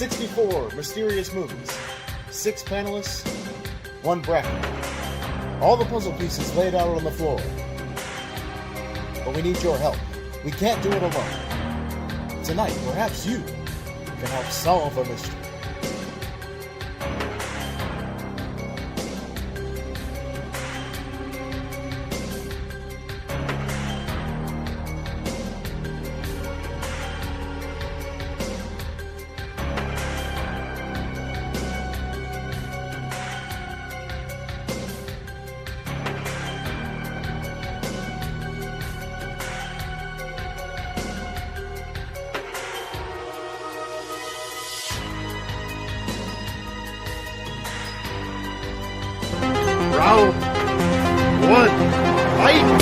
64 mysterious movies, 6 panelists, 1 bracket. All the puzzle pieces laid out on the floor. But we need your help. We can't do it alone. Tonight, perhaps you can help solve a mystery. Round 1, fight!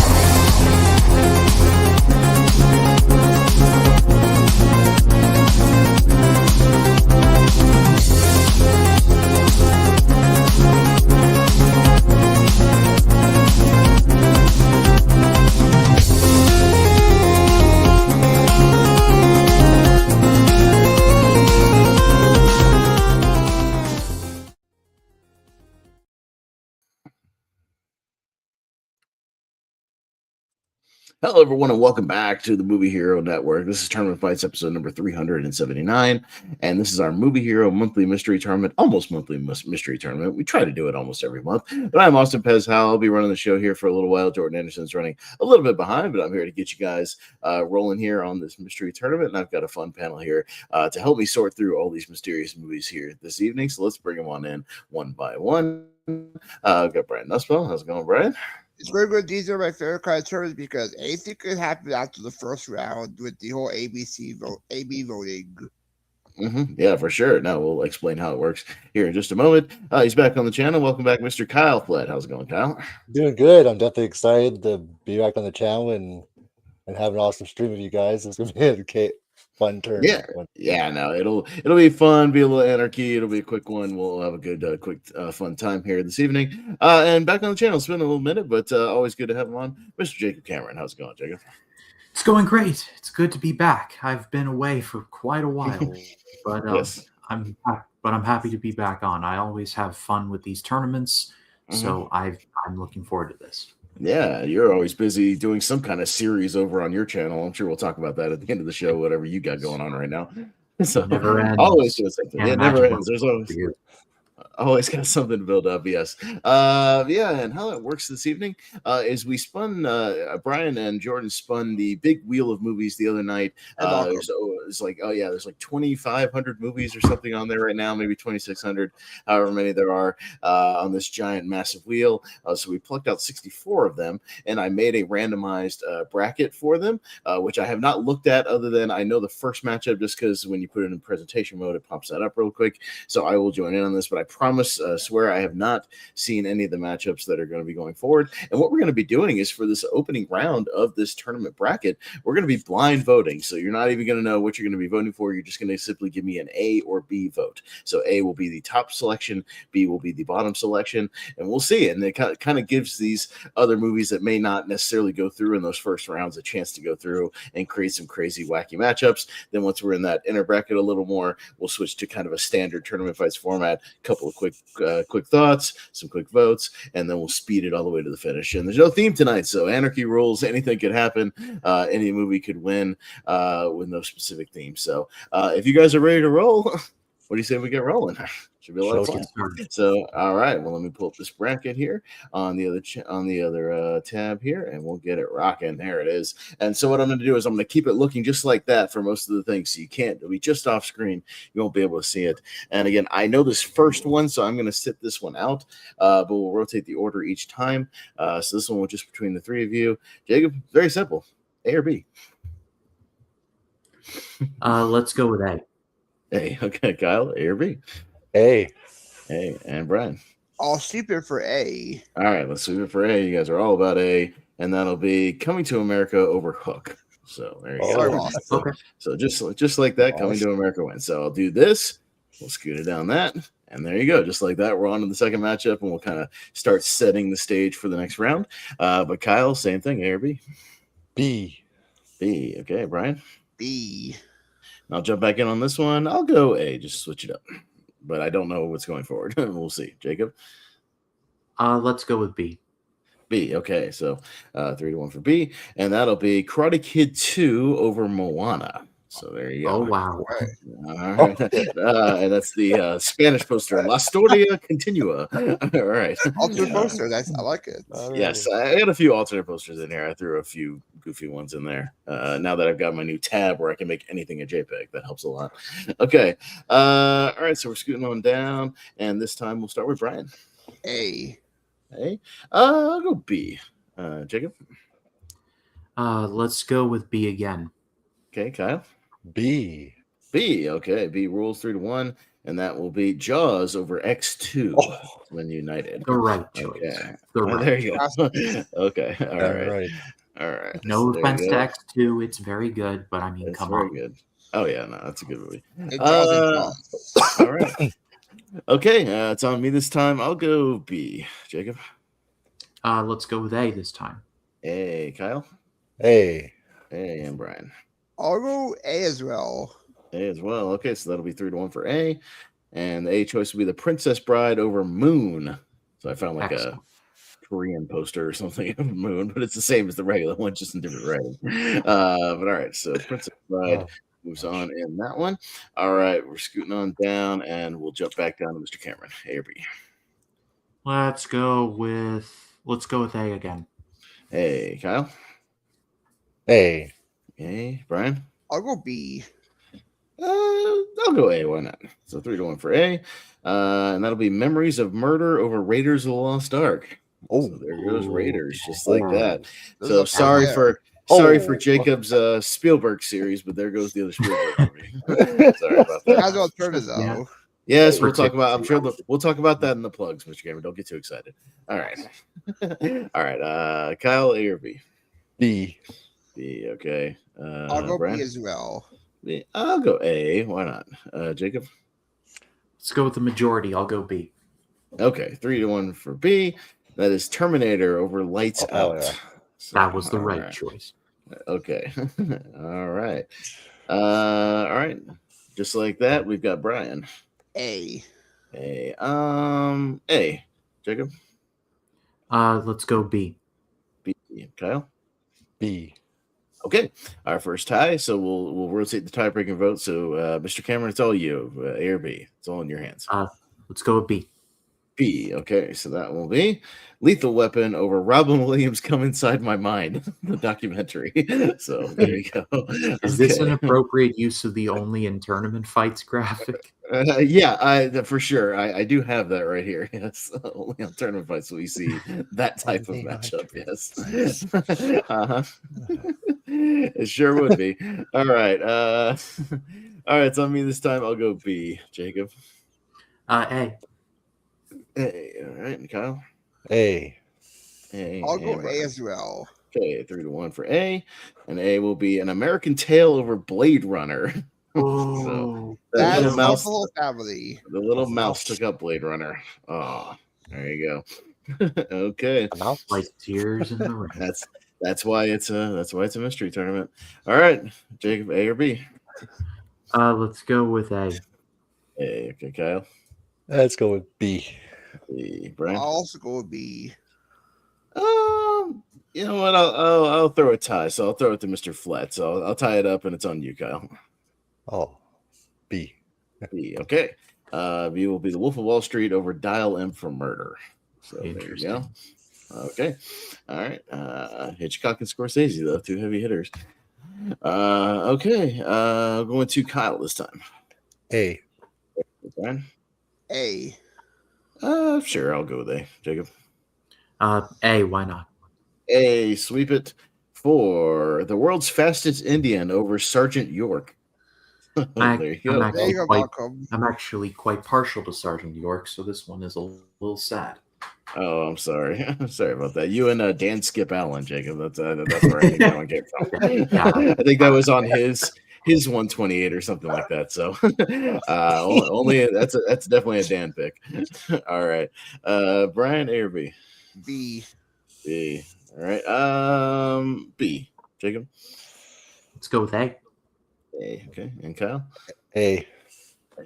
Hello, everyone, and welcome back to the Movie Hero Network. This is Tournament Fights, episode number 379, and this is our Movie Hero monthly mystery tournament, almost monthly mystery tournament. We try to do it almost every month, but I'm Austin Pez Howell. I'll be running the show here for a little while. Jordan Anderson's running a little bit behind, but I'm here to get you guys rolling here on this mystery tournament, and I've got a fun panel here to help me sort through all these mysterious movies here this evening, so let's bring them on in one by one. I've got Brian Nussbaum. How's it going, Brian? It's very good. These are my favorite kind of tournaments because anything could happen after the first round with the whole AB voting. Yeah, for sure. Now we'll explain how it works here in just a moment. He's back on the channel. Welcome back, Mr. Kyle Flett. How's it going, Kyle? Doing good. I'm definitely excited to be back on the channel and have an awesome stream with you guys. It's gonna be a fun turn. Yeah. No, it'll be fun. Be a little anarchy. It'll be a quick one. We'll have a good, quick, fun time here this evening. And back on the channel. It's been a little minute, but always good to have him on, Mr. Jacob Cameron. How's it going, Jacob? It's going great. It's good to be back. I've been away for quite a while, but Yes. I'm happy to be back on. I always have fun with these tournaments, so I'm looking forward to this. Yeah, you're always busy doing some kind of series over on your channel. I'm sure we'll talk about that at the end of the show, whatever you got going on right now. So Never ends. always doing something. Can't It never imagine ends. what There's it's always got something to build up. Yes. And how it works this evening is we spun Brian and Jordan spun the big wheel of movies the other night. It's like, there's like 2,500 movies or something on there right now, maybe 2,600, however many there are on this giant massive wheel. So we plucked out 64 of them, and I made a randomized bracket for them, which I have not looked at other than I know the first matchup just because when you put it in presentation mode, it pops that up real quick. So I will join in on this, but I swear I have not seen any of the matchups that are going to be going forward. And what we're going to be doing is for this opening round of this tournament bracket, we're going to be blind voting. So you're not even going to know what you're going to be voting for. You're just going to simply give me an A or B vote. So A will be the top selection, B will be the bottom selection, and we'll see. And it kind of gives these other movies that may not necessarily go through in those first rounds a chance to go through and create some crazy, wacky matchups. Then once we're in that inner bracket a little more, we'll switch to kind of a standard tournament fights format, a couple of quick thoughts, some quick votes, and then we'll speed it all the way to the finish. And there's no theme tonight, so anarchy rules. Anything could happen. Any movie could win with no specific theme. So if you guys are ready to roll, what do you say we get rolling? Should be a lot of fun. So, all right. Well, let me pull up this bracket here on the other tab here, and we'll get it rocking. There it is. And so, what I'm going to do is I'm going to keep it looking just like that for most of the things. So you can't. It'll be just off screen. You won't be able to see it. And again, I know this first one, so I'm going to sit this one out. But we'll rotate the order each time. So this one will just between the three of you. Jacob, very simple. A or B? Let's go with A. A. Okay, Kyle. A or B? A. And Brian. I'll sweep it for A. All right, let's sweep it for A. You guys are all about A, and that'll be Coming to America over Hook. So there you go. Awesome. Okay. So just like that, Coming to America wins. So I'll do this. We'll scoot it down that, and there you go. Just like that, we're on to the second matchup, and we'll kind of start setting the stage for the next round. But Kyle, same thing. A or B? B. B. Okay, Brian. B. I'll jump back in on this one. I'll go A, just switch it up. But I don't know what's going forward. We'll see. Jacob? Let's go with B. B. Okay, so 3-1 for B. And that'll be Karate Kid 2 over Moana. So there you go. Oh, wow. All right. And that's the Spanish poster. La Historia Continua. All right. Alternate poster. I like it. Yes, I had a few alternate posters in here. I threw a few goofy ones in there. Now that I've got my new tab where I can make anything a JPEG, that helps a lot. Okay. All right, so we're scooting on down. And this time we'll start with Brian. A. I'll go B. Jacob? Let's go with B again. Okay, Kyle? B. B. Okay, B rules 3-1, and that will be Jaws over X2 when united. The right choice. Okay. The right. There you go. Okay. All right. No So offense to X2, it's very good, but I mean, it's come very on. good. Oh yeah, no, that's a good movie. Jaws. All right. Okay, it's on me this time. I'll go B. Jacob? Let's go with A this time. A. Kyle? A. A. And Brian? I'll go A as well. A as well. Okay, so that'll be 3-1 for A. And the A choice will be The Princess Bride over Moon. So I found like Excellent. a Korean poster or something of Moon, but it's the same as the regular one, just in different writing. But all right, so Princess Bride moves on in that one. All right, we're scooting on down, and we'll jump back down to Mr. Cameron. A or B? Let's go with A again. A. Kyle? A. A. Brian? I'll go B. I'll go A. Why not? So 3-1 for A. And that'll be Memories of Murder over Raiders of the Lost Ark. Oh, so there goes Raiders, just like that. There's So a sorry fire. for Jacob's Spielberg series, but there goes the other Spielberg movie. Sorry about How's that. alternative though? Yeah. Yes, we'll talk about. I'm sure we'll talk about that in the plugs, Mr. Cameron. Don't get too excited. All right, all right. Kyle, A or B? B. B. Okay. I'll go Brian? B as well. B. I'll go A. Why not? Jacob? Let's go with the majority. I'll go B. Okay, 3-1 for B. That is Terminator over Lights Oh, Out. yeah. So, That was the all right choice. Okay. All right. All right. Just like that, we've got Brian. A. A. Jacob? Let's go B. B. Kyle? B. Okay. Our first tie. So we'll rotate the tie-breaking vote. So Mr. Cameron, it's all you. A or B. It's all in your hands. Let's go with B. B. Okay, so that will be Lethal Weapon over Robin Williams' Come Inside My Mind, the documentary. So there you go. Is this an appropriate use of the only in tournament fights graphic? Yeah, for sure. I do have that right here. Yes, only on tournament fights will we see that type of matchup. Yes, it sure would be. All right, all right. It's on me this time. I'll go B. Jacob? A. A. All right, and Kyle? A. A. I'll go and A Brian. as well. Okay, 3-1 for A, and A will be An American Tail over Blade Runner. Oh, The That's little the mouse, whole family. the little mouse took up Blade Runner. Oh, there you go. Okay, Mouse. like tears in the rain. that's why it's a mystery tournament. All right, Jacob, A or B? Let's go with A. A. Okay, Kyle. Let's go with B. B. Brian. I'll also go with B. You know what? I'll throw a tie. So I'll throw it to Mr. Flett. So I'll tie it up, and it's on you, Kyle. Oh, B. B. Okay. B will be The Wolf of Wall Street over Dial M for Murder. So there you go. Interesting. Okay. All right. Hitchcock and Scorsese, though, two heavy hitters. Okay. Going to Kyle this time. A. Brian? A. Sure, I'll go with A. Jacob? A. Why not? A. Sweep it for The World's Fastest Indian over Sergeant York. There you go. There you go, Malcolm. I'm actually quite partial to Sergeant York, so this one is a little sad. Oh, I'm sorry. I'm sorry about that. You and Dan Skip Allen, Jacob. That's where I think that one came from. Yeah. I think that was on his 128 or something like that. So only that's definitely a Dan pick. All right. Brian, A or B? B. B. All right. B. Jacob? Let's go with A. A. Okay, and Kyle. A.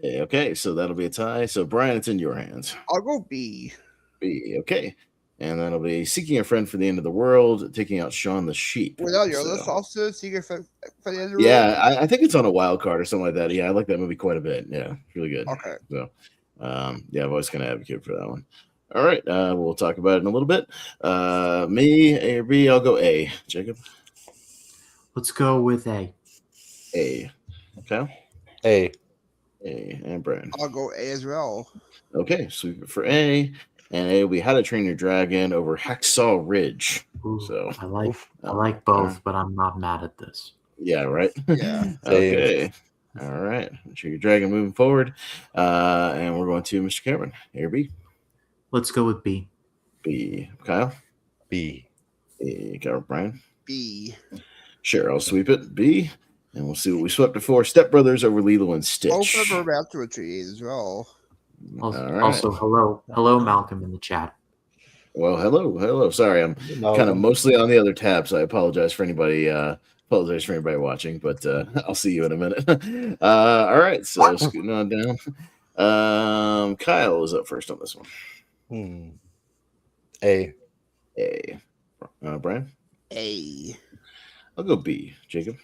A. Okay, so that'll be a tie. So Brian, it's in your hands. I'll go B. B. Okay, and that'll be seeking a friend for the end of the world, taking out Shaun the sheep. Without your So- list also, Secret for the end of the Yeah, road? I think it's on a wild card or something like that. Yeah, I like that movie quite a bit. Yeah, it's really good. Okay. So, yeah, I've always kind of advocated for that one. All right, we'll talk about it in a little bit. Me, A or B? I'll go A. Jacob? Let's go with A. A. Kyle? A. A. And Brian. I'll go A as well. Okay, so for A, and A will be How to Train Your Dragon over Hacksaw Ridge. Ooh, So, I like both, but I'm not mad at this. yeah, right? Yeah. Okay. All right. Train Your Dragon moving forward. And we're going to Mr. Cameron. A or B? Let's go with B. B. Kyle? B. A. Kyle. Brian? B. Sure, I'll sweep it. B. And we'll see what we swept it for. Step Brothers over Lilo and Stitch. Both of them are about to retreat as well. Also, All right. also, hello, Malcolm in the chat. Well, hello. Sorry, I'm kind of mostly on the other tab, so I apologize for anybody. Apologize for anybody watching, but I'll see you in a minute. All right, so scooting on down. Kyle is up first on this one. A. A. Brian? A. I'll go B. Jacob?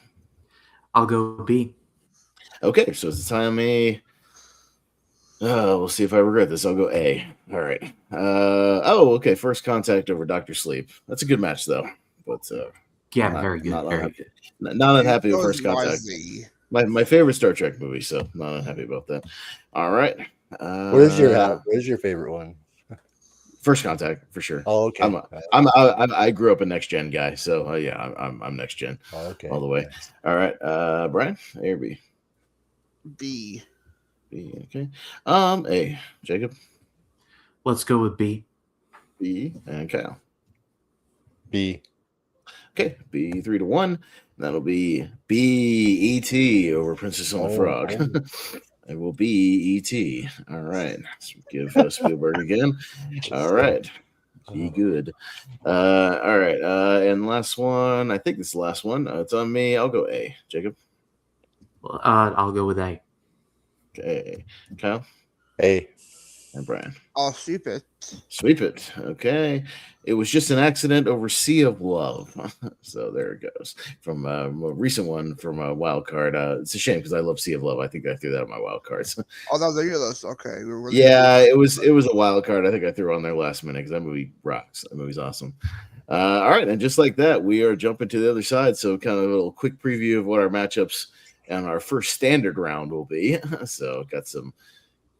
I'll go B. Okay, so it's a tie on me. We'll see if I regret this. I'll go A. All right. Okay. First Contact over Dr. Sleep. That's a good match, though. But Yeah, very good. Not Very unhappy. good. Not unhappy with Goes First Contact. wisely. My favorite Star Trek movie, so not unhappy about that. All right. Where's your favorite one? First Contact for sure? Oh, okay. I grew up a next gen guy, so yeah, I'm next gen all the way. Nice. All right, Brian, A or B? B. B. Okay. A. Jacob? Let's go with B. B. And Kyle? B. Okay, B 3-1. That'll be B.E.T. over Princess and the Frog. It will be E.T. All right. Let's give Spielberg again. All right. Be good. All right. And last one. I think it's the last one. It's on me. I'll go A. Jacob? I'll go with A. Okay. Kyle? A. And Brian? I'll sweep it. Sweep it. Okay. It was just an accident over Sea of Love. So there it goes. From a recent one from a wild card. It's a shame because I love Sea of Love. I think I threw that on my wild cards. Oh, that was on your list. Okay. Yeah, it was a wild card. I think I threw on there last minute because that movie rocks. That movie's awesome. All right. And just like that, we are jumping to the other side. So kind of a little quick preview of what our matchups and our first standard round will be. So got some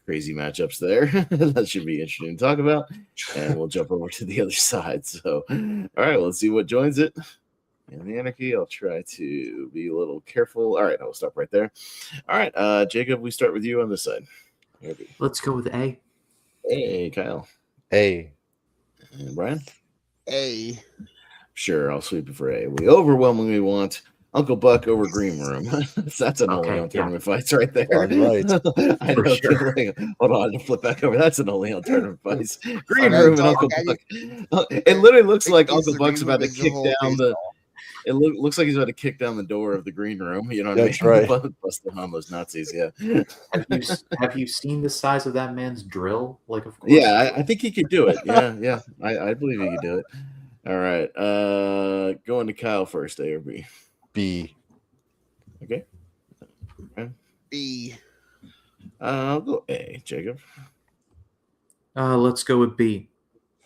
crazy matchups there. That should be interesting to talk about. And we'll jump over to the other side. So, all right, let's see what joins it. In the anarchy, I'll try to be a little careful. All right, I'll stop right there. All right, Jacob, we start with you on this side. Maybe. Let's go with A. Hey, Kyle. A. And Brian? A. Sure, I'll sweep it for A. We overwhelmingly want Uncle Buck over Green Room. That's an only on tournament fights right there. Right. I For know. sure. Hold on, to flip back over. That's an only on tournament fights. Green Okay, Room and so Uncle I Buck. It literally looks like It's Uncle the Buck's Green about to Room is the kick whole down the. baseball. It looks like he's about to kick down the door of the Green Room. You know what That's I mean? right. Busting on those Nazis. Yeah. Have you seen the size of that man's drill? Like, of course. Yeah, I think he could do it. Yeah. I believe he could do it. All right. Going to Kyle first, A or B? B. Okay. B. I'll go A. Jacob? Let's go with B.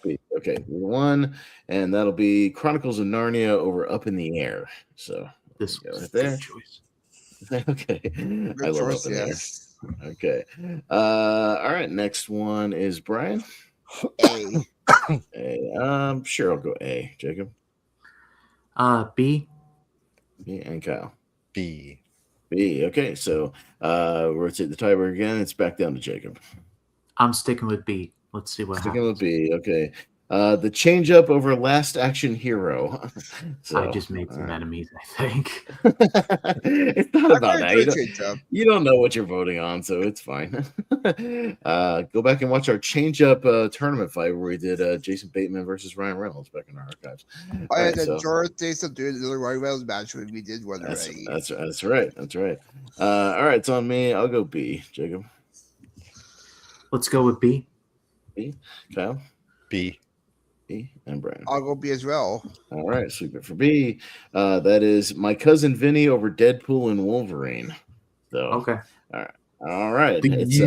B. Okay. 1. And that'll be Chronicles of Narnia over Up in the Air. So This go was right a there. good choice. Okay. Good I love choice, Up in the Air. yes. Okay. All right. Next one is Brian. A. A. Sure, I'll go A. Jacob? B. B. And Kyle? B. B. Okay. So we're at the tiebreaker again. It's back down to Jacob. I'm sticking with B. Let's see what Sticking happens. with B. Okay. The change up over Last Action Hero. So I just made some enemies, I think. it's not about that. Change-up. You don't know what you're voting on, so it's fine. Go back and watch our change up tournament fight where we did Jason Bateman versus Ryan Reynolds back in our archives. I All had right, a so George thinks of doing the Roy Wells match when we did one that's already. that's right. That's right. All right, it's on me. I'll go B. Jacob. Let's go with B. B. Kyle. B. B. And Brian. I'll go B as well. All right, sweep it for B. That is My Cousin Vinny over Deadpool and Wolverine. So Okay. all right. It's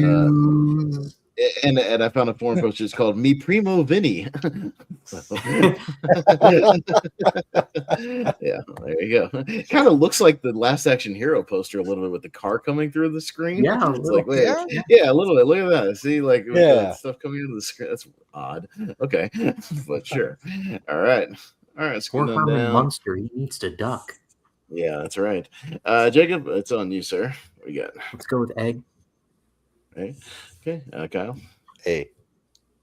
and I found a forum post just called Me Primo Vinny. Yeah, there you go. It kind of looks like the Last Action Hero poster a little bit with the car coming through the screen. Yeah, It's like, wait, yeah. yeah, a little bit. Look at that. See, like with Yeah. the stuff coming out of the screen. That's odd. Okay, but sure. All right. All right, Poor scooting on Herman down. Munster, he needs to duck. Yeah, that's right. Jacob, it's on you, sir. What you got? Let's go with egg. Okay. Kyle. A.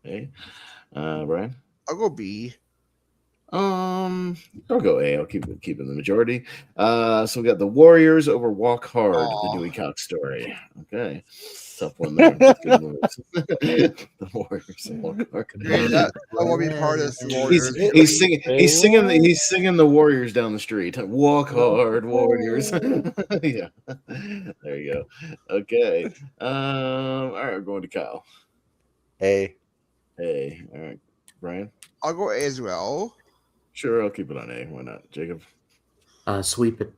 A. Brian. I'll go B. I'll go A. I'll keep it the majority. So we got the Warriors over Walk Hard, Aw. the Dewey Cox story. Okay. Tough one there. Good moves. The Warriors and Walk Hard. I won't be part of this. Warriors. He's singing the Warriors down the street. Walk hard, Warriors. Yeah. There you go. Okay. All right, we're going to Kyle. A. Hey. All right. Brian. I'll go A as well. Sure, I'll keep it on A. Why not? Jacob. Sweep it.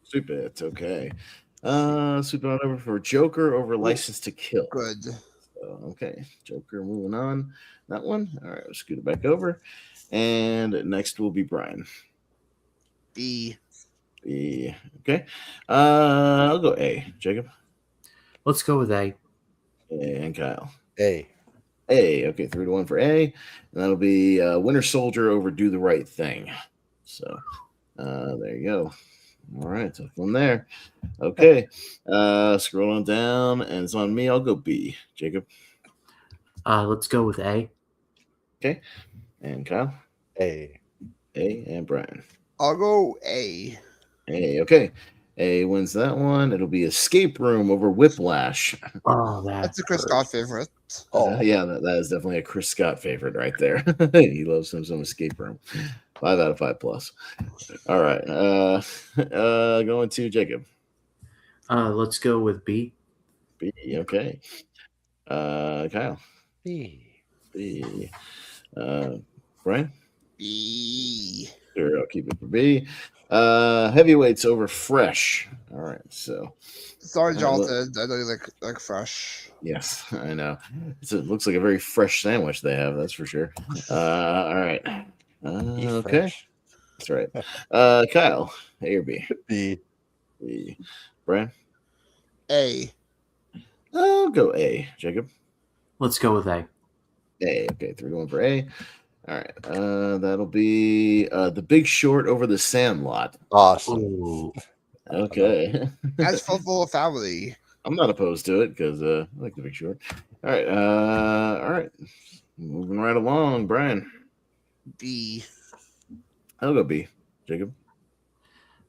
Sweep it. Okay. Sweep it on over for Joker over License to Kill. Good. So, okay. Joker moving on. That one. All right. We'll scoot it back over. And next will be Brian. B. B. Okay. I'll go A. Jacob. Let's go with A. And Kyle. A. A. Okay. 3-1 for A. And that'll be Winter Soldier over Do the Right Thing. So there you go. All right. Tough one there. Okay. Scroll on down, and it's on me. I'll go B. Jacob. Let's go with A. Okay. And Kyle. A. A. And Brian. I'll go A. A. Okay. A wins that one. It'll be Escape Room over Whiplash. Oh, That's a Chris Scott favorite. Yeah, that is definitely a Chris Scott favorite right there. He loves him some Escape Room. 5 out of 5 plus. All right. Going to Jacob. Let's go with B. B. Okay. Kyle. B. B. Brian. B. Sure, I'll keep it for B. Heavyweights over Fresh. All right. So. Sorry, Jonathan. I know you like fresh. Yes, I know. It looks like a very fresh sandwich they have. That's for sure. All right. Okay. That's right. Kyle, A or B? B. B. Brian? A. I'll go A. Jacob? Let's go with A. A. Okay, 3-1 for A. All right. That'll be The Big Short over The Sandlot. Awesome. Ooh. Okay. As football family. I'm not opposed to it because I like The Big Short. All right. All right. Moving right along, Brian. B. I'll go B. Jacob?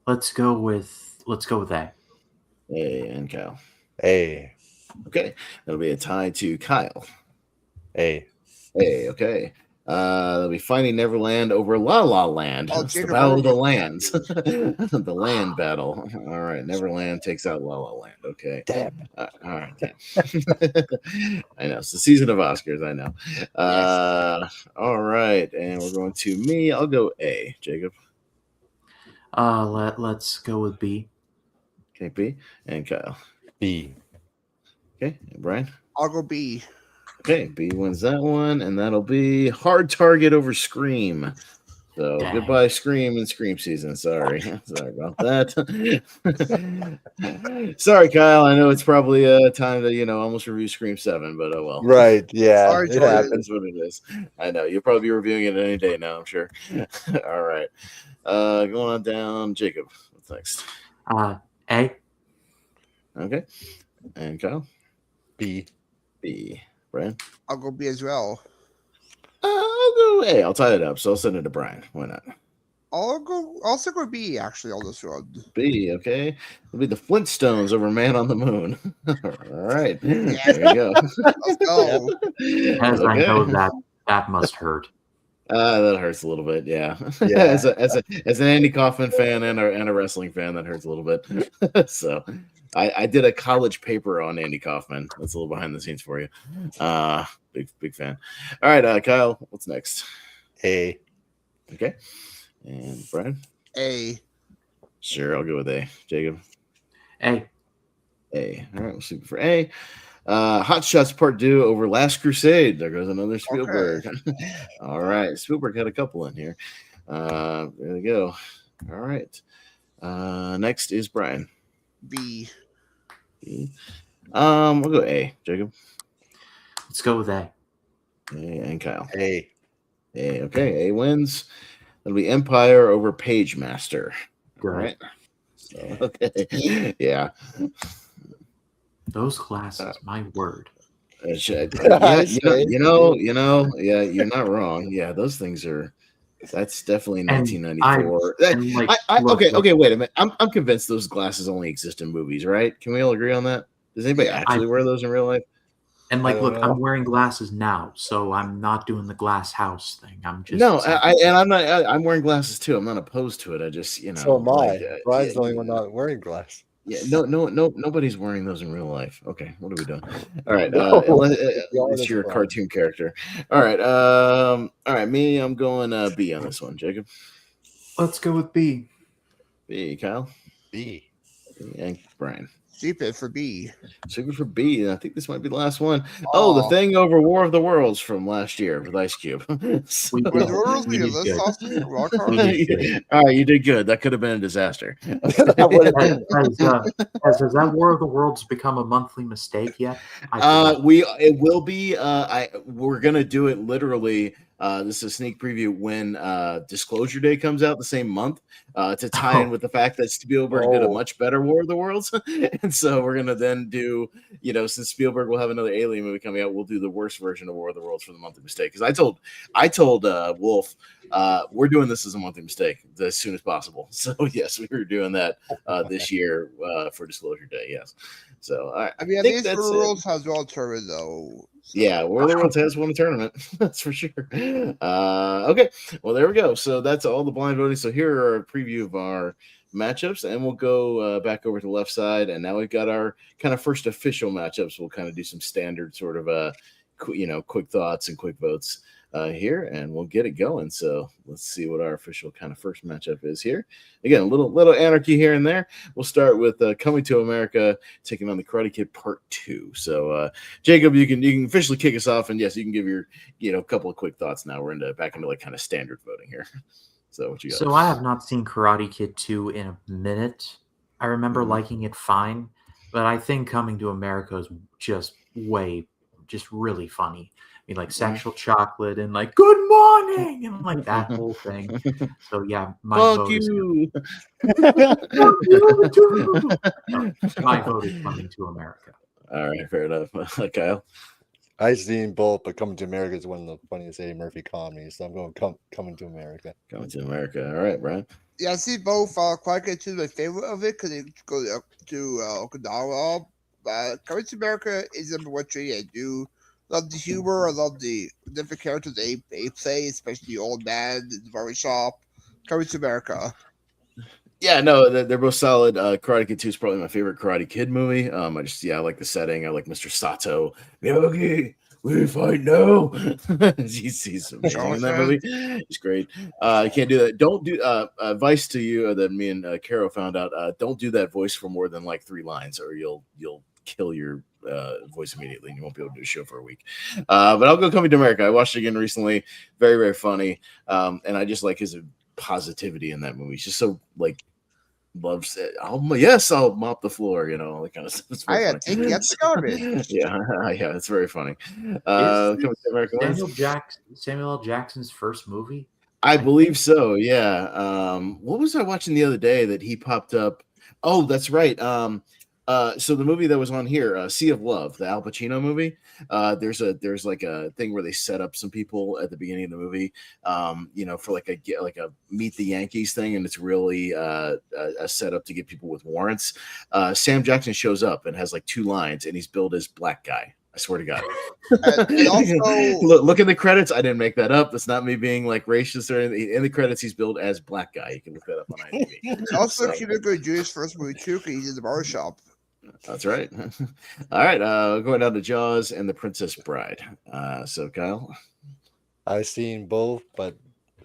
Let's go with A. A. And Kyle? A. Okay. That'll be a tie to Kyle. A. A. Okay. They'll be Finding Neverland over La La Land. Oh, It's the Jacob, Battle of the Lands. The land battle. All right. Neverland takes out La La Land. Okay. Damn. All right. Damn. I know. It's the season of Oscars. I know. All right. And we're going to me. I'll go A. Jacob. Let's go with B. Okay. B. And Kyle. B. Okay. And Brian. I'll go B. Okay. B wins that one. And that'll be Hard Target over Scream. So Dang. goodbye, Scream and Scream season. Sorry. Sorry about that. Sorry, Kyle. I know it's probably time to, almost review Scream 7, but oh well. Right. Yeah. Sorry, It Jordan. happens. That's what it is. I know. You'll probably be reviewing it any day now, I'm sure. All right. Going on down. Jacob, what's next? A. Okay. And Kyle? B. B. Brian? I'll go B as well. I'll go A. I'll tie it up. So I'll send it to Brian. Why not? I'll stick with B actually on this one. B, okay. It'll be the Flintstones over Man on the Moon. All right. Yeah. There you go. Let's go. As I know that must hurt. That hurts a little bit, yeah. Yeah. as an Andy Kaufman fan and a wrestling fan, that hurts a little bit. So I did a college paper on Andy Kaufman. That's a little behind the scenes for you. Big fan. All right, Kyle, what's next? A. Okay. And Brian? A. Sure, I'll go with A. Jacob? A. A. All right, we'll see for A. Hot Shots Part 2 over Last Crusade. There goes another Spielberg. Okay. All right. Spielberg had a couple in here. There we go. All right. Next is Brian. B. B. We'll go A. Jacob? Let's go with A. A and Kyle. A. A. Okay. A wins. It'll be Empire over Page Master. All right. So, okay. Yeah. Those glasses, my word. Yeah, yeah, you're not wrong. Yeah, those things are. That's definitely 1994. Okay, wait a minute. I'm convinced those glasses only exist in movies, right? Can we all agree on that? Does anybody actually wear those in real life? And look, I'm wearing glasses now, so I'm not doing the glass house thing. I'm just I'm not. I'm wearing glasses too. I'm not opposed to it. I just, So am I. Brian's the only one not wearing glasses. Yeah, no, nobody's wearing those in real life. Okay, what are we doing? All right, it's your cartoon character. All right, me, I'm going B on this one. Jacob, let's go with B. B, Kyle, B, and Brian. Stupid for B. Stupid for B. I think this might be the last one. Oh, The Thing over War of the Worlds from last year with Ice Cube. All right, you did good. That could have been a disaster. Has that War of the Worlds become a monthly mistake yet? It will be. We're gonna do it literally. This is a sneak preview when Disclosure Day comes out the same month to tie in with the fact that Spielberg did a much better War of the Worlds. And so we're going to then do, since Spielberg will have another Alien movie coming out, we'll do the worst version of War of the Worlds for the monthly mistake. Because I told Wolf, we're doing this as a monthly mistake as soon as possible. So, yes, we were doing that this year for Disclosure Day. Yes. So, I think that's War of the Worlds has well turned, though. Yeah, War of the Worlds has won a tournament. That's for sure. Okay, well, there we go. So that's all the blind voting. So here are a preview of our matchups, and we'll go back over to the left side. And now we've got our kind of first official matchups. We'll kind of do some standard sort of, quick thoughts and quick votes here, and we'll get it going. So let's see what our official kind of first matchup is here. Again, a little anarchy here and there. We'll start with Coming to America taking on the Karate Kid Part 2. So Jacob, you can officially kick us off, and yes, you can give your couple of quick thoughts now. We're back into like kind of standard voting here. So what you got? So I have not seen Karate Kid 2 in a minute. I remember liking it fine, but I think Coming to America is just really funny. I mean, like Sexual Chocolate and like Good Morning and like that whole thing. So yeah, my vote is Coming to America. All right, fair enough. Kyle, I've seen both, but Coming to America is one of the funniest Eddie Murphy comedies, so I'm going Coming to America. Coming to America. All right, Brian. Yeah, I see both. Karate Kid 2 is my favorite of it because it goes up to Okinawa. Coming to America is number one tree. I do love the humor. I love the different characters they play, especially the old man, the barbershop. Coming to America. Yeah, no, they're both solid. Karate Kid 2 is probably my favorite Karate Kid movie. I like the setting. I like Mr. Sato. Miyagi, we fight now. he's strong in that movie. He's great. You can't do that. Don't do advice to you that me and Caro found out. Don't do that voice for more than like 3 lines, or you'll kill your voice immediately, and you won't be able to do a show for a week. But I'll go Coming to America. I watched it again recently. Very, very funny. And I just like his positivity in that movie. He's just so like loves it. I'll mop the floor, all that kind of stuff. I got to take the garbage. yeah, it's very funny. Coming to America. Samuel L. Jackson's first movie? I believe so, yeah. What was I watching the other day that he popped up? Oh, that's right. So the movie that was on here, Sea of Love, the Al Pacino movie. There's like a thing where they set up some people at the beginning of the movie, for like a Meet the Yankees thing, and it's really a setup to get people with warrants. Sam Jackson shows up and has like 2 lines, and he's billed as black guy. I swear to God. And also, look in the credits. I didn't make that up. That's not me being like racist or anything. In the credits, he's billed as black guy. You can look that up on IMDb. and also Cuba Gooding Jr.'s first movie too, because he's in the barbershop. That's right. All right. Going down to Jaws and The Princess Bride. So Kyle. I've seen both, but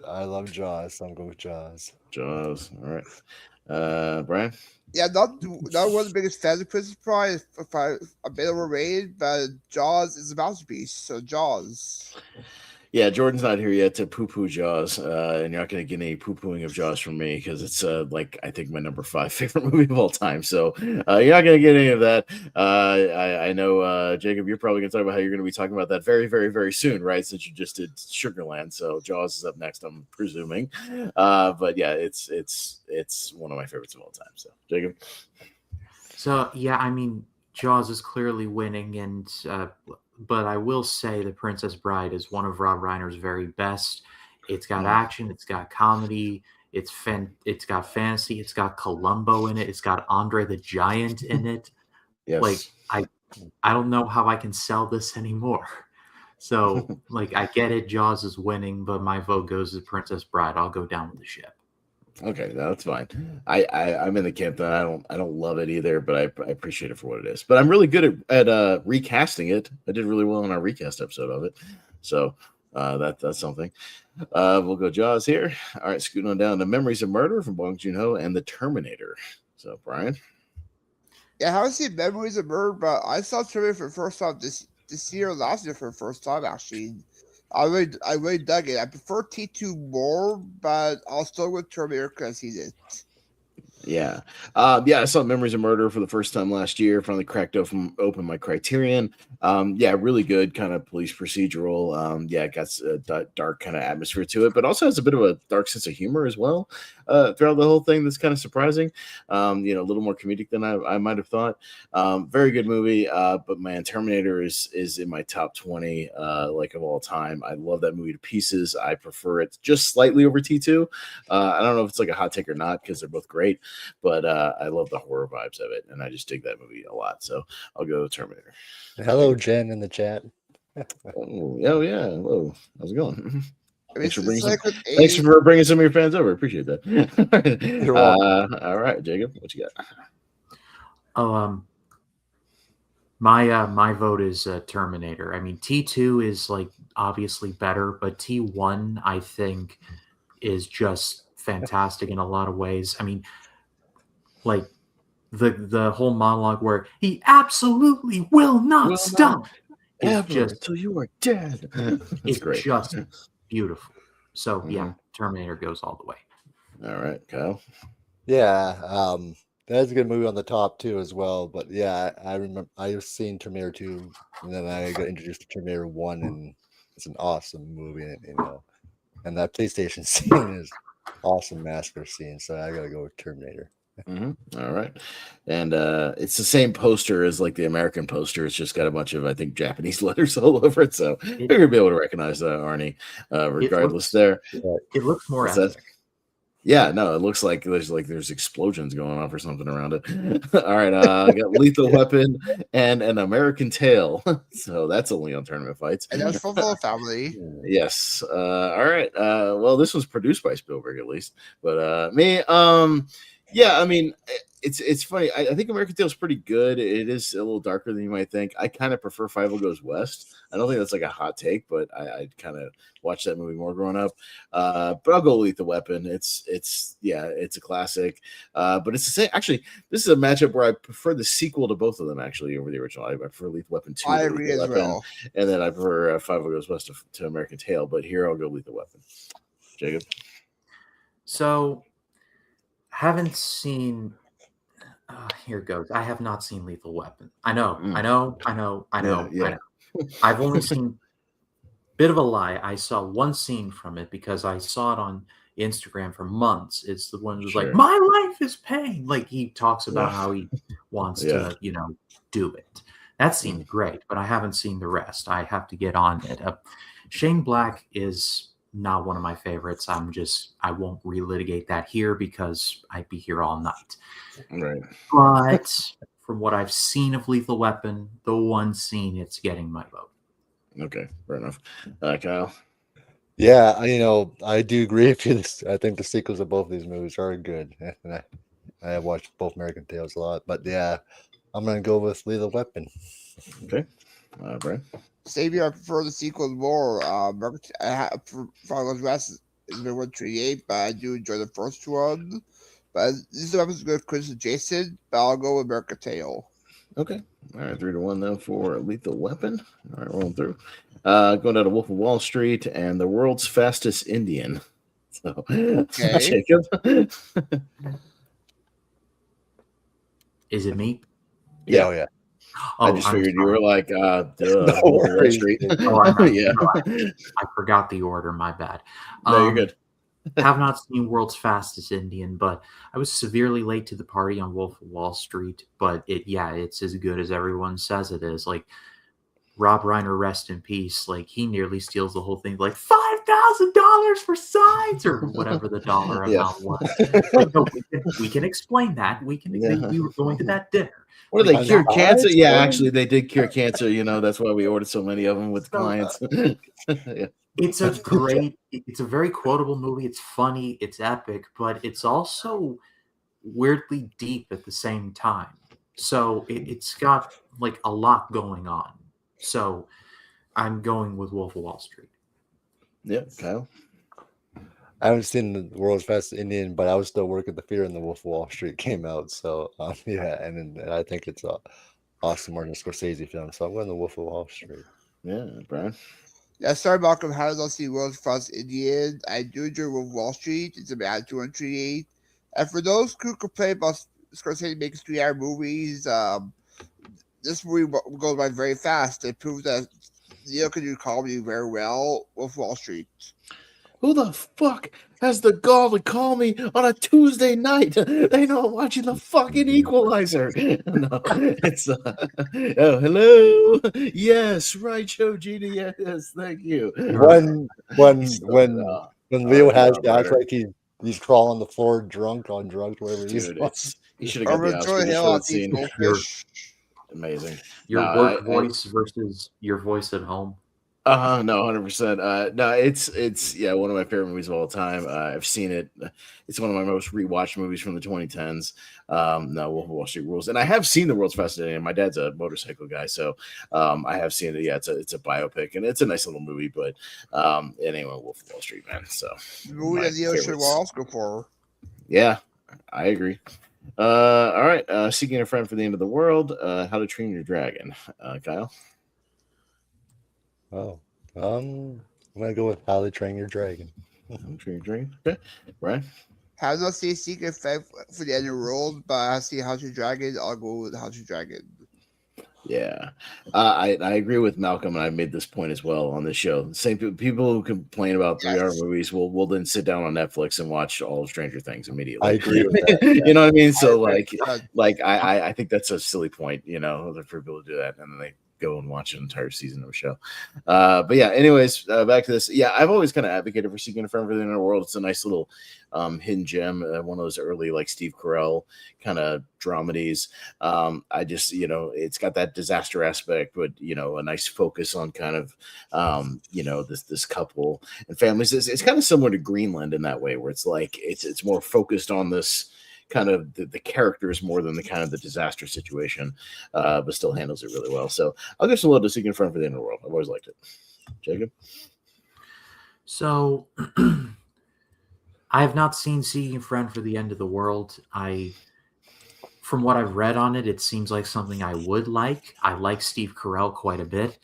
I love Jaws, so I'm going with Jaws. Jaws. All right. Brian. Yeah, not one of the biggest fans of Princess Bride. If I a bit overrated, but Jaws is a masterpiece. So Jaws. Yeah, Jordan's not here yet to poo-poo Jaws, and you're not going to get any poo-pooing of Jaws from me because it's I think my number 5 favorite movie of all time. So you're not going to get any of that. I know, Jacob, you're probably going to talk about how you're going to be talking about that very, very, very soon, right? Since you just did Sugarland, so Jaws is up next, I'm presuming. But yeah, it's one of my favorites of all time. So Jacob. So yeah, I mean, Jaws is clearly winning, and but I will say The Princess Bride is one of Rob Reiner's very best. It's got action, it's got comedy, it's got fantasy, it's got Columbo in it, it's got Andre the Giant in it. Yes. Like I don't know how I can sell this anymore. So like I get it, Jaws is winning, but my vote goes to Princess Bride. I'll go down with the ship. Okay, that's fine. I'm in the camp that I don't love it either, but I appreciate it for what it is. But I'm really good at recasting it. I did really well in our recast episode of it, so that's something. We'll go Jaws here. All right, scooting on down to Memories of Murder from Bong Joon-ho and The Terminator. So Brian. Yeah, I haven't seen Memories of Murder, but I saw Terminator for the first time this year, last year for the first time actually. I really dug it. I prefer T2 more, but I'll still go with Terminator because he did. Yeah. I saw Memories of Murder for the first time last year. Finally cracked open my Criterion. Really good kind of police procedural. It got a dark kind of atmosphere to it, but also has a bit of a dark sense of humor as well throughout the whole thing. That's kind of surprising. A little more comedic than I might have thought. Very good movie. But man, Terminator is in my top 20 of all time. I love that movie to pieces. I prefer it just slightly over T2. I don't know if it's like a hot take or not because they're both great. But I love the horror vibes of it, and I just dig that movie a lot. So I'll go Terminator. Hello, Jen, in the chat. Yeah. Hello. How's it going? Thanks For bringing some of your fans over. Appreciate that. You're welcome. All right, Jacob, what you got? My vote is Terminator. I mean, T2 is like obviously better, but T1 I think is just fantastic in a lot of ways. I mean, like the whole monologue where he absolutely will not stop until you are dead. It's great. Just beautiful. So yeah, Terminator goes all the way. All right, Kyle. Yeah, that's a good movie on the top too as well. But yeah, I remember I've seen Terminator 2, and then I got introduced to Terminator 1, and it's an awesome movie, and that PlayStation scene is awesome massacre scene. So I gotta go with Terminator. All right, and it's the same poster as like the American poster. It's just got a bunch of, I think, Japanese letters all over it, so you're gonna be able to recognize Arnie regardless. It looks more epic. Yeah, no, it looks like there's explosions going off or something around it. All right, I got Lethal Weapon and An American Tail. So that's only on Tournament Fights. And that's for the family. Yes. All right. Well, this was produced by Spielberg at least, but me. Yeah, I mean, it's funny. I think American Tail is pretty good. It is a little darker than you might think. I kind of prefer Fievel Goes West. I don't think that's like a hot take, but I kind of watched that movie more growing up. But I'll go Lethal Weapon. It's a classic. But it's the same. Actually, this is a matchup where I prefer the sequel to both of them actually over the original. I prefer Lethal Weapon 2. I agree as well. And then I prefer Fievel Goes West to American Tail. But here I'll go Lethal Weapon. Jacob. So. Haven't seen. Here goes. I have not seen Lethal Weapon. I know. Yeah. I've only seen. Bit of a lie. I saw one scene from it because I saw it on Instagram for months. It's the one who's Sure. like, my life is pain. Like he talks about how he wants Yeah. to, do it. That seemed great, but I haven't seen the rest. I have to get on it. Shane Black is not one of my favorites. I won't relitigate that here because I'd be here all night. Right. But from what I've seen of Lethal Weapon, the one scene, it's getting my vote. Okay, fair enough. Kyle. Yeah, I do agree with you. I think the sequels of both of these movies are good. And I have watched both American Tales a lot, but yeah, I'm gonna go with Lethal Weapon. Okay, Brian. Same here. I prefer the sequel more. For West is my 138, but I do enjoy the first one. But this weapon's good. Chris and Jason, but I'll go with American Tail. Okay. All right, 3-1 then for Lethal Weapon. All right, rolling through. Going down to Wolf of Wall Street and the World's Fastest Indian. So, Jacob. Is it me? Yeah, yeah. I just figured you were like, Wolf of Wall Street. Yeah. I forgot the order. My bad. No, you're good. Have not seen World's Fastest Indian, but I was severely late to the party on Wolf of Wall Street. But it's as good as everyone says it is. Like Rob Reiner, rest in peace. Like he nearly steals the whole thing, like $5,000 for sides or whatever the dollar amount was. Like, no, we can explain that. We were going to that dinner. What do they cure cancer? Yeah, actually, they did cure cancer. That's why we ordered so many of them with clients. Yeah. It's a very quotable movie. It's funny, it's epic, but it's also weirdly deep at the same time. So it's got like a lot going on. So I'm going with Wolf of Wall Street. Yeah, Kyle. I haven't seen the World's Fastest Indian, but I was still working the theater when the Wolf of Wall Street came out. So and I think it's a awesome Martin Scorsese film. So I'm going to Wolf of Wall Street. Yeah, Brian. Yeah, sorry, Malcolm. How did I see World's Fastest Indian? I do enjoy Wolf of Wall Street. It's about 238. And for those who complain about Scorsese making 3-hour movies, this movie goes by very fast. It proves that Neil can do comedy very well. Wolf of Wall Street. Who the fuck has the gall to call me on a Tuesday night? They know I'm watching the fucking Equalizer. No, it's hello. Yes, right, Show Genie. Yes, thank you. When Leo has to act like he's crawling the floor drunk on drugs, whatever he's on. He should have got the Oscar for that scene. Amazing. Your work voice versus your voice at home. No, 100%. No, it's one of my favorite movies of all time. I've seen it. It's one of my most rewatched movies from the 2010s. No, Wolf of Wall Street rules, and I have seen The World's Fastest Indian. My dad's a motorcycle guy, so I have seen it. Yeah, it's a biopic, and it's a nice little movie. But anyway, Wolf of Wall Street, man. So the movie that Leo should Oscar for. Yeah, I agree. All right, Seeking a Friend for the End of the World. How to Train Your Dragon. Kyle. Oh, I'm gonna go with How to Train Your Dragon. Train Your Dragon. Okay, Brian. Have not seen Secret Fight for the End of the World, but I see How to Dragon. I'll go with How to Dragon. Yeah, I agree with Malcolm, and I made this point as well on this show. Same people who complain about 3-hour movies will then sit down on Netflix and watch all of Stranger Things immediately. I agree with that. Yeah. You know what I mean? So I think that's a silly point, for people to do that, and then they go and watch an entire season of a show. But yeah, anyways, back to this. Yeah, I've always kind of advocated for Seeking a Friend for the End of the World. It's a nice little hidden gem, one of those early like Steve Carell kind of dramedies. I just, it's got that disaster aspect, but a nice focus on kind of this couple and families. It's kind of similar to Greenland in that way, where it's like it's more focused on this kind of the characters more than the kind of the disaster situation, but still handles it really well. So I'll give some love to Seeking a Friend for the End of the World. I've always liked it. Jacob? So I have not seen Seeking a Friend for the End of the World. From what I've read on it, it seems like something I would like. I like Steve Carell quite a bit,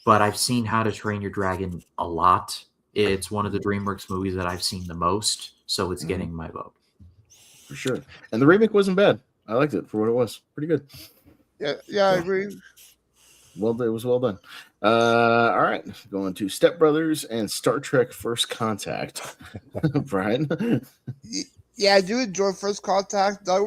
but I've seen How to Train Your Dragon a lot. It's one of the DreamWorks movies that I've seen the most, so it's getting my vote. For sure. And the remake wasn't bad. I liked it for what it was. Pretty good. Yeah, I agree. Well, it was well done. All right, going to Step Brothers and Star Trek: First Contact. Brian. Yeah, I do enjoy First Contact. Not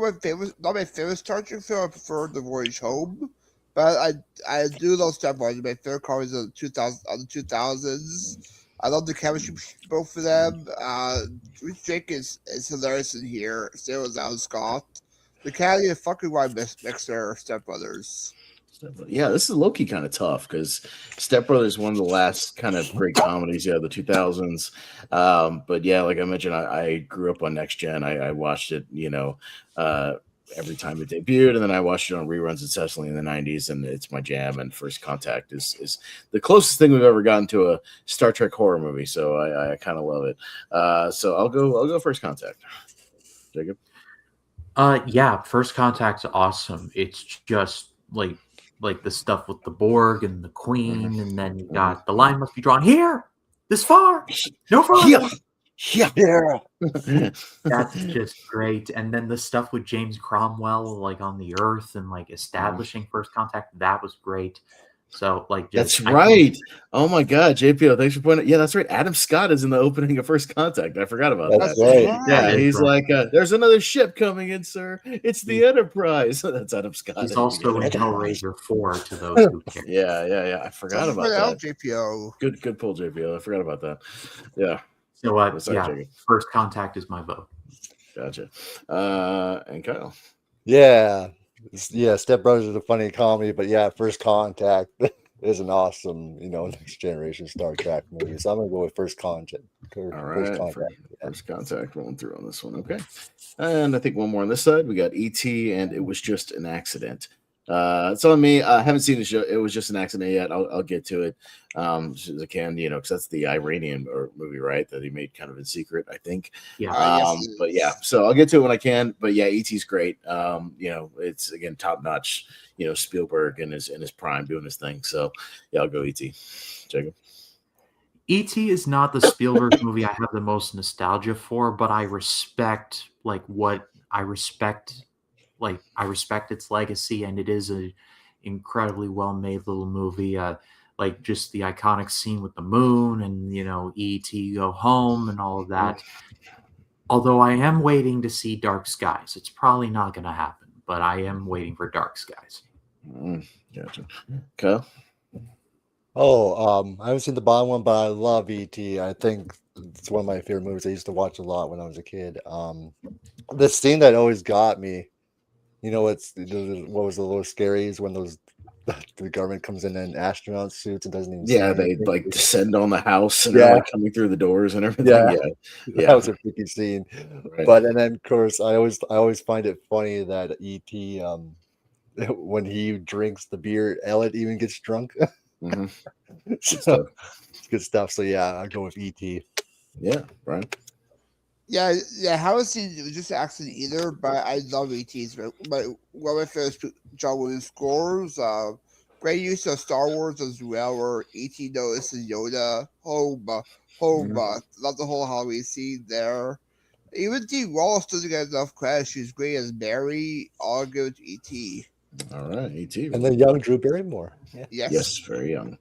my favorite Star Trek film. I prefer The Voyage Home, but I do love Step Brothers. My favorite comedies of the 2000s. I love the chemistry between both of them. Rich Drake is hilarious in here. So is Alan Scott. The Candy and fucking wine mixer Step Brothers. Yeah, this is low-key kind of tough because Step Brothers is one of the last kind of great comedies, the 2000s. But yeah, like I mentioned, I grew up on Next Gen. I watched it, every time it debuted, and then I watched it on reruns incessantly in the 90s, and it's my jam. And First Contact is the closest thing we've ever gotten to a Star Trek horror movie, so I kind of love it. So I'll go First Contact. Jacob? Yeah, First Contact's awesome. It's just like the stuff with the Borg and the Queen, and then you got the line must be drawn here, this far, no further. Yeah. That's just great. And then the stuff with James Cromwell, like on the Earth and like establishing First Contact, that was great. So like, That's right. Oh my God, JPO, thanks for pointing. Yeah, that's right. Adam Scott is in the opening of First Contact. I forgot about That's that. right. Yeah, he's right. like, "There's another ship coming in, sir. It's the Enterprise." That's Adam Scott. He's at the also in beginning. Hellraiser 4 to those who care. Yeah. I forgot about that. JPO. Good pull, JPO. I forgot about that. Yeah. So Sorry, yeah, Jacob. First Contact is my vote. Gotcha. And Kyle. Yeah. Step Brothers is a funny comedy, but yeah, First Contact is an awesome, next generation Star Trek movie. So I'm gonna go with First Contact. All right, Contact. First Contact rolling through on this one. Okay, and I think one more on this side. We got E.T. and It Was Just an Accident. It's on me. I haven't seen the show. It Was Just an Accident yet. I'll get to it as soon as I can. Because that's the Iranian movie, right? That he made kind of in secret, I think. Yeah. But yeah, so I'll get to it when I can. But yeah, E.T.'s great. It's again top notch. Spielberg in his prime doing his thing. So yeah, I'll go E.T. Jacob. E.T. is not the Spielberg movie I have the most nostalgia for, but I respect I respect its legacy, and it is an incredibly well-made little movie. Like just the iconic scene with the moon and E.T. go home and all of that. Although I am waiting to see Dark Skies. It's probably not going to happen, but I am waiting for Dark Skies. Gotcha. Kyle? Oh, I haven't seen the bottom one, but I love E.T. I think it's one of my favorite movies. I used to watch a lot when I was a kid. The scene that always got me, what was a little scary is when the government comes in astronaut suits and doesn't even see they anything. like descend on the house and they're like coming through the doors and everything. Yeah. That was a freaky scene. Right. But and then of course I always find it funny that E.T. When he drinks the beer, Elliot even gets drunk. Mm-hmm. Good stuff. So yeah, I'll go with E.T. Yeah, Brian. Yeah. Haven't seen It Was Just an Accident either, but I love E.T.'s. One of my favorite John Williams scores. Great use of Star Wars as well, where E.T. notices Yoda. Home. Love the whole Halloween scene there. Even Dee Wallace doesn't get enough credit. She's great as Mary. I'll give it to E.T. All right, E.T. And then young Drew Barrymore. Yeah. Yes, very young.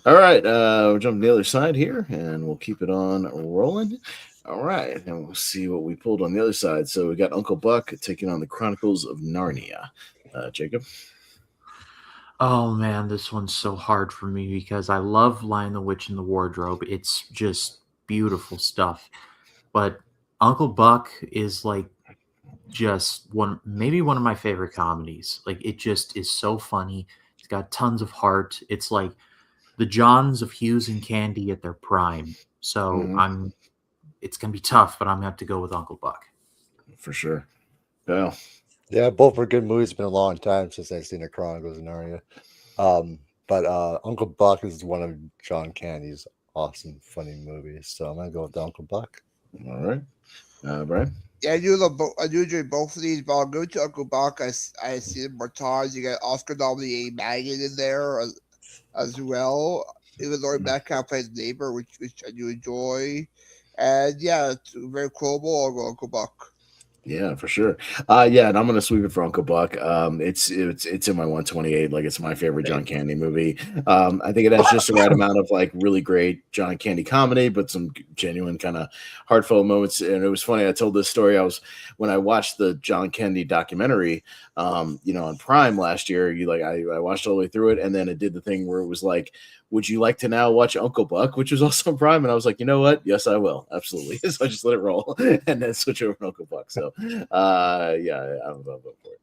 All right, we'll jump to the other side here, and we'll keep it on rolling. All right, and we'll see what we pulled on the other side. So we got Uncle Buck taking on the Chronicles of Narnia. Jacob? Oh man, this one's so hard for me because I love Lion the Witch in the Wardrobe. It's just beautiful stuff. But Uncle Buck is like just maybe one of my favorite comedies. Like it just is so funny. It's got tons of heart. It's like the Johns of Hughes and Candy at their prime. So it's gonna be tough, but I'm gonna have to go with Uncle Buck. For sure. Well. Yeah, both are good movies. It's been a long time since I've seen the Chronicles of Narnia. But Uncle Buck is one of John Candy's awesome, funny movies. So I'm gonna go with Uncle Buck. All right, Brian. Yeah, I do enjoy both of these, but I'll go to Uncle Buck. I see it more times. You got Oscar nominee Maggot in there as well. Even Laurie Metcalf plays neighbor, which I do enjoy. And yeah, it's very quotable. I'll go Uncle Buck. Yeah, for sure. Yeah, and I'm gonna sweep it for Uncle Buck. It's in my 128. Like it's my favorite John Candy movie. I think it has just the right amount of like really great John Candy comedy, but some genuine kind of heartfelt moments. And it was funny. I told this story. When I watched the John Candy documentary, on Prime last year. I watched all the way through it, and then it did the thing where it was like, would you like to now watch Uncle Buck, which was also on Prime? And I was like, you know what? Yes, I will. Absolutely. So I just let it roll and then switch over to Uncle Buck. So, yeah, I'm about for it.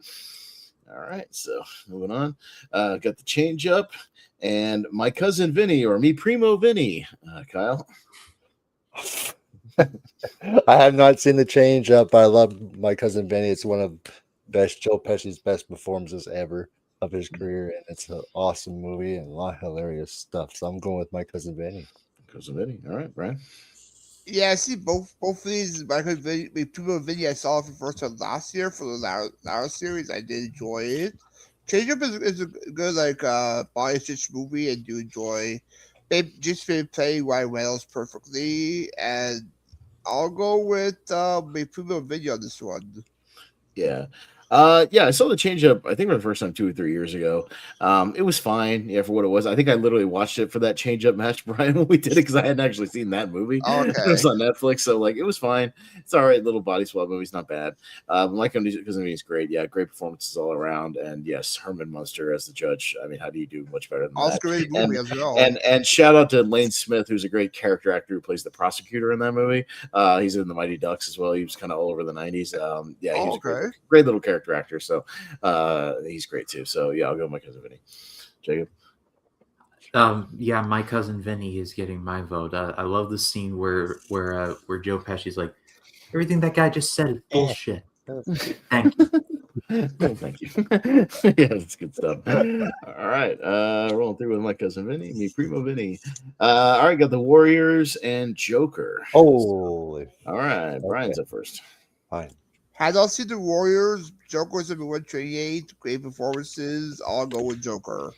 All right. So moving on. Got the change up and my cousin Vinny, or me primo Vinny. Kyle. I have not seen the change up. I love My Cousin Vinny. It's one of Joe Pesci's best performances ever of his career, and it's an awesome movie and a lot of hilarious stuff. So I'm going with My Cousin Vinny. Cousin Vinny. All right, Brian. Yeah, I see both of these. My people video I saw for the first time last year for the Lara series. I did enjoy it. Change Up is a good body stitch movie. I do enjoy. They just been playing Ryan Reynolds perfectly, and I'll go with my people video on this one. Yeah. Yeah, I saw the change up, I think for the first time 2 or 3 years ago. It was fine, yeah, for what it was. I think I literally watched it for that change up match, Brian, when we did it, because I hadn't actually seen that movie. Okay. It was on Netflix, so like it was fine. It's all right, little body swap movie's not bad. Like him because I mean he's great. Yeah, great performances all around. And yes, Herman Munster as the judge. I mean, how do you do much better than that? Great movie as well. And shout out to Lane Smith, who's a great character actor who plays the prosecutor in that movie. He's in the Mighty Ducks as well. He was kind of all over the 90s. Yeah, he was a great little character actor. So he's great too. So yeah, I'll go with My Cousin Vinny. Jacob. Yeah, My Cousin Vinny is getting my vote. I love the scene where Joe Pesci's like, everything that guy just said is bullshit. Thank you. Thank you. Yeah, that's good stuff. All right, rolling through with My Cousin Vinny, me primo Vinny. All right, got the Warriors and Joker. Holy. All right, Brian's up first. Fine. Had I seen the Warriors, Joker's number 128, great performances. I'll go with Joker.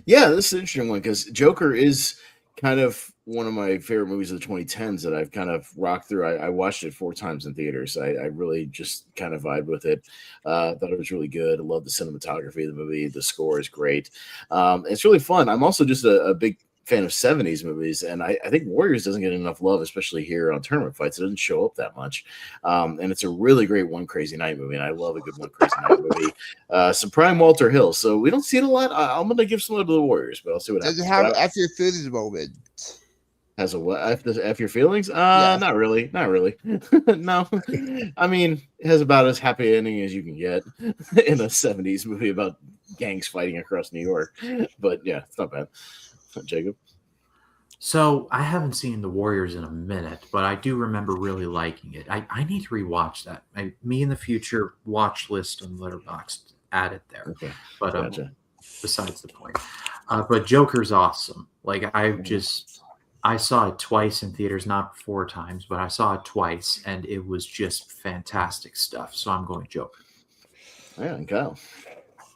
Yeah, this is an interesting one because Joker is kind of one of my favorite movies of the 2010s that I've kind of rocked through. I watched it 4 times in theaters. I really just kind of vibe with it. Thought it was really good. I love the cinematography of the movie. The score is great. It's really fun. I'm also just a big fan of 70s movies, and I think Warriors doesn't get enough love, especially here on Tournament Fights. It doesn't show up that much, and it's a really great One Crazy Night movie, and I love a good One Crazy Night movie. Some prime Walter Hill, so we don't see it a lot. I'm going to give some love to the Warriors, but I'll see what happens. Does it have after your feelings moment? Has a what? After your feelings? Yeah. Not really. No. I mean, it has about as happy ending as you can get in a 70s movie about gangs fighting across New York, but yeah, it's not bad. Jacob? So I haven't seen The Warriors in a minute, but I do remember really liking it. I need to rewatch that. Me in the Future watch list on Letterboxd, add it there. Okay. But gotcha. Besides the point. But Joker's awesome. Like I saw it twice in theaters, not 4 times, but I saw it twice, and it was just fantastic stuff. So I'm going Joker. Yeah, and Kyle.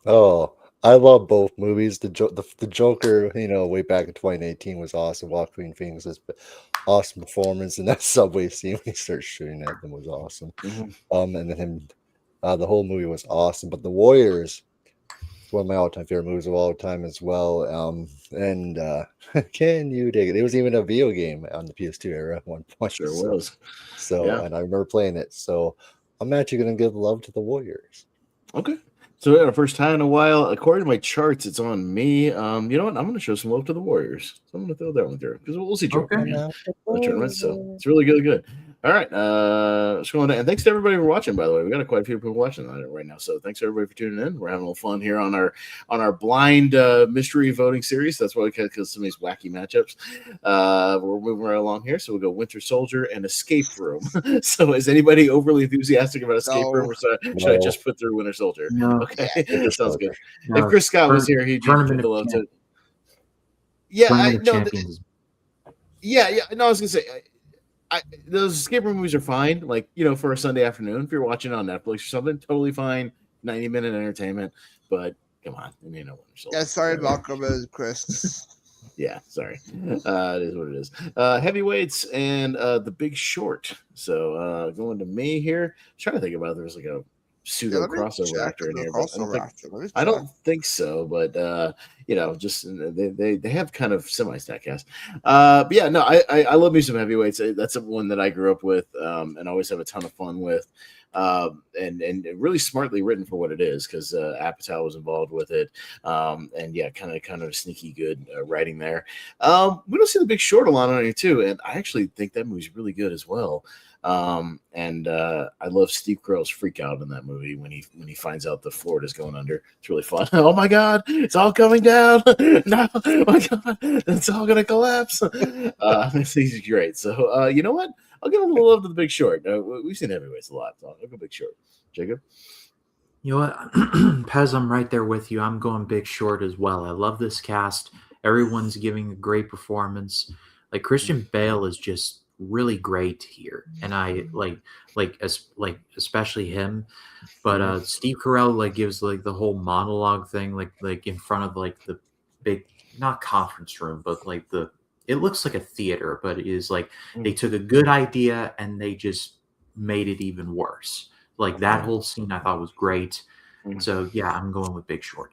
Oh, I love both movies. The Joker, way back in 2018 was awesome. Joaquin Phoenix's awesome performance, and that subway scene when he starts shooting at them was awesome. Mm-hmm. And then the whole movie was awesome. But The Warriors is one of my all-time favorite movies of all time as well. And can you dig it? It was even a video game on the PS2 era at one point. Sure was. So, yeah. And I remember playing it. So I'm actually going to give love to The Warriors. Okay. So we had our first time in a while. According to my charts, it's on me. You know what? I'm going to show some love to the Warriors. So I'm going to throw that one through because we'll see Joker tournament. So it's really good. All right. Scrolling down. And thanks to everybody for watching, by the way. We got quite a few people watching on it right now. So thanks everybody for tuning in. We're having a little fun here on our blind mystery voting series. That's why we got some of these wacky matchups. We're moving right along here. So we'll go Winter Soldier and Escape Room. So is anybody overly enthusiastic about Escape Room, or should I just put through Winter Soldier? No. Okay, sounds good. No, if Chris Scott was here, he'd give the love to. Yeah, I know. Yeah. No, I was gonna say, those escape room movies are fine. Like for a Sunday afternoon, if you're watching it on Netflix or something, totally fine. 90-minute entertainment. But come on, Winter Soldier. Yeah, sorry, Malcolm and Chris. Yeah, sorry. It is what it is. Heavyweights and The Big Short. So going to me here. Trying to think about if there's like a pseudo let me crossover check actor in the here, but crossover actor. Let me I check. don't think so. But just they have kind of semi-stack cast. But yeah, no, I love me some heavyweights. That's one that I grew up with and always have a ton of fun with. And really smartly written for what it is, because Apatow was involved with it, and yeah, kind of sneaky good writing there. We don't see The Big Short a lot on here too, and I actually think that movie's really good as well. I love Steve Carell's freak out in that movie when he finds out the Florida's going under. It's really fun. Oh my god, it's all coming down! No, oh my god, it's all gonna collapse. He's great. So you know what? I'll give a little love to The Big Short. We've seen heavyweights a lot, so I'll go Big Short. Jacob? You know what, Pez, I'm right there with you. I'm going Big Short as well. I love this cast. Everyone's giving a great performance. Like Christian Bale is just really great here, and I especially him. But Steve Carell gives the whole monologue thing, like in front of the big, not conference room, but it looks like a theater, but it is they took a good idea and they just made it even worse. Like that whole scene I thought was great. So yeah, I'm going with Big Short.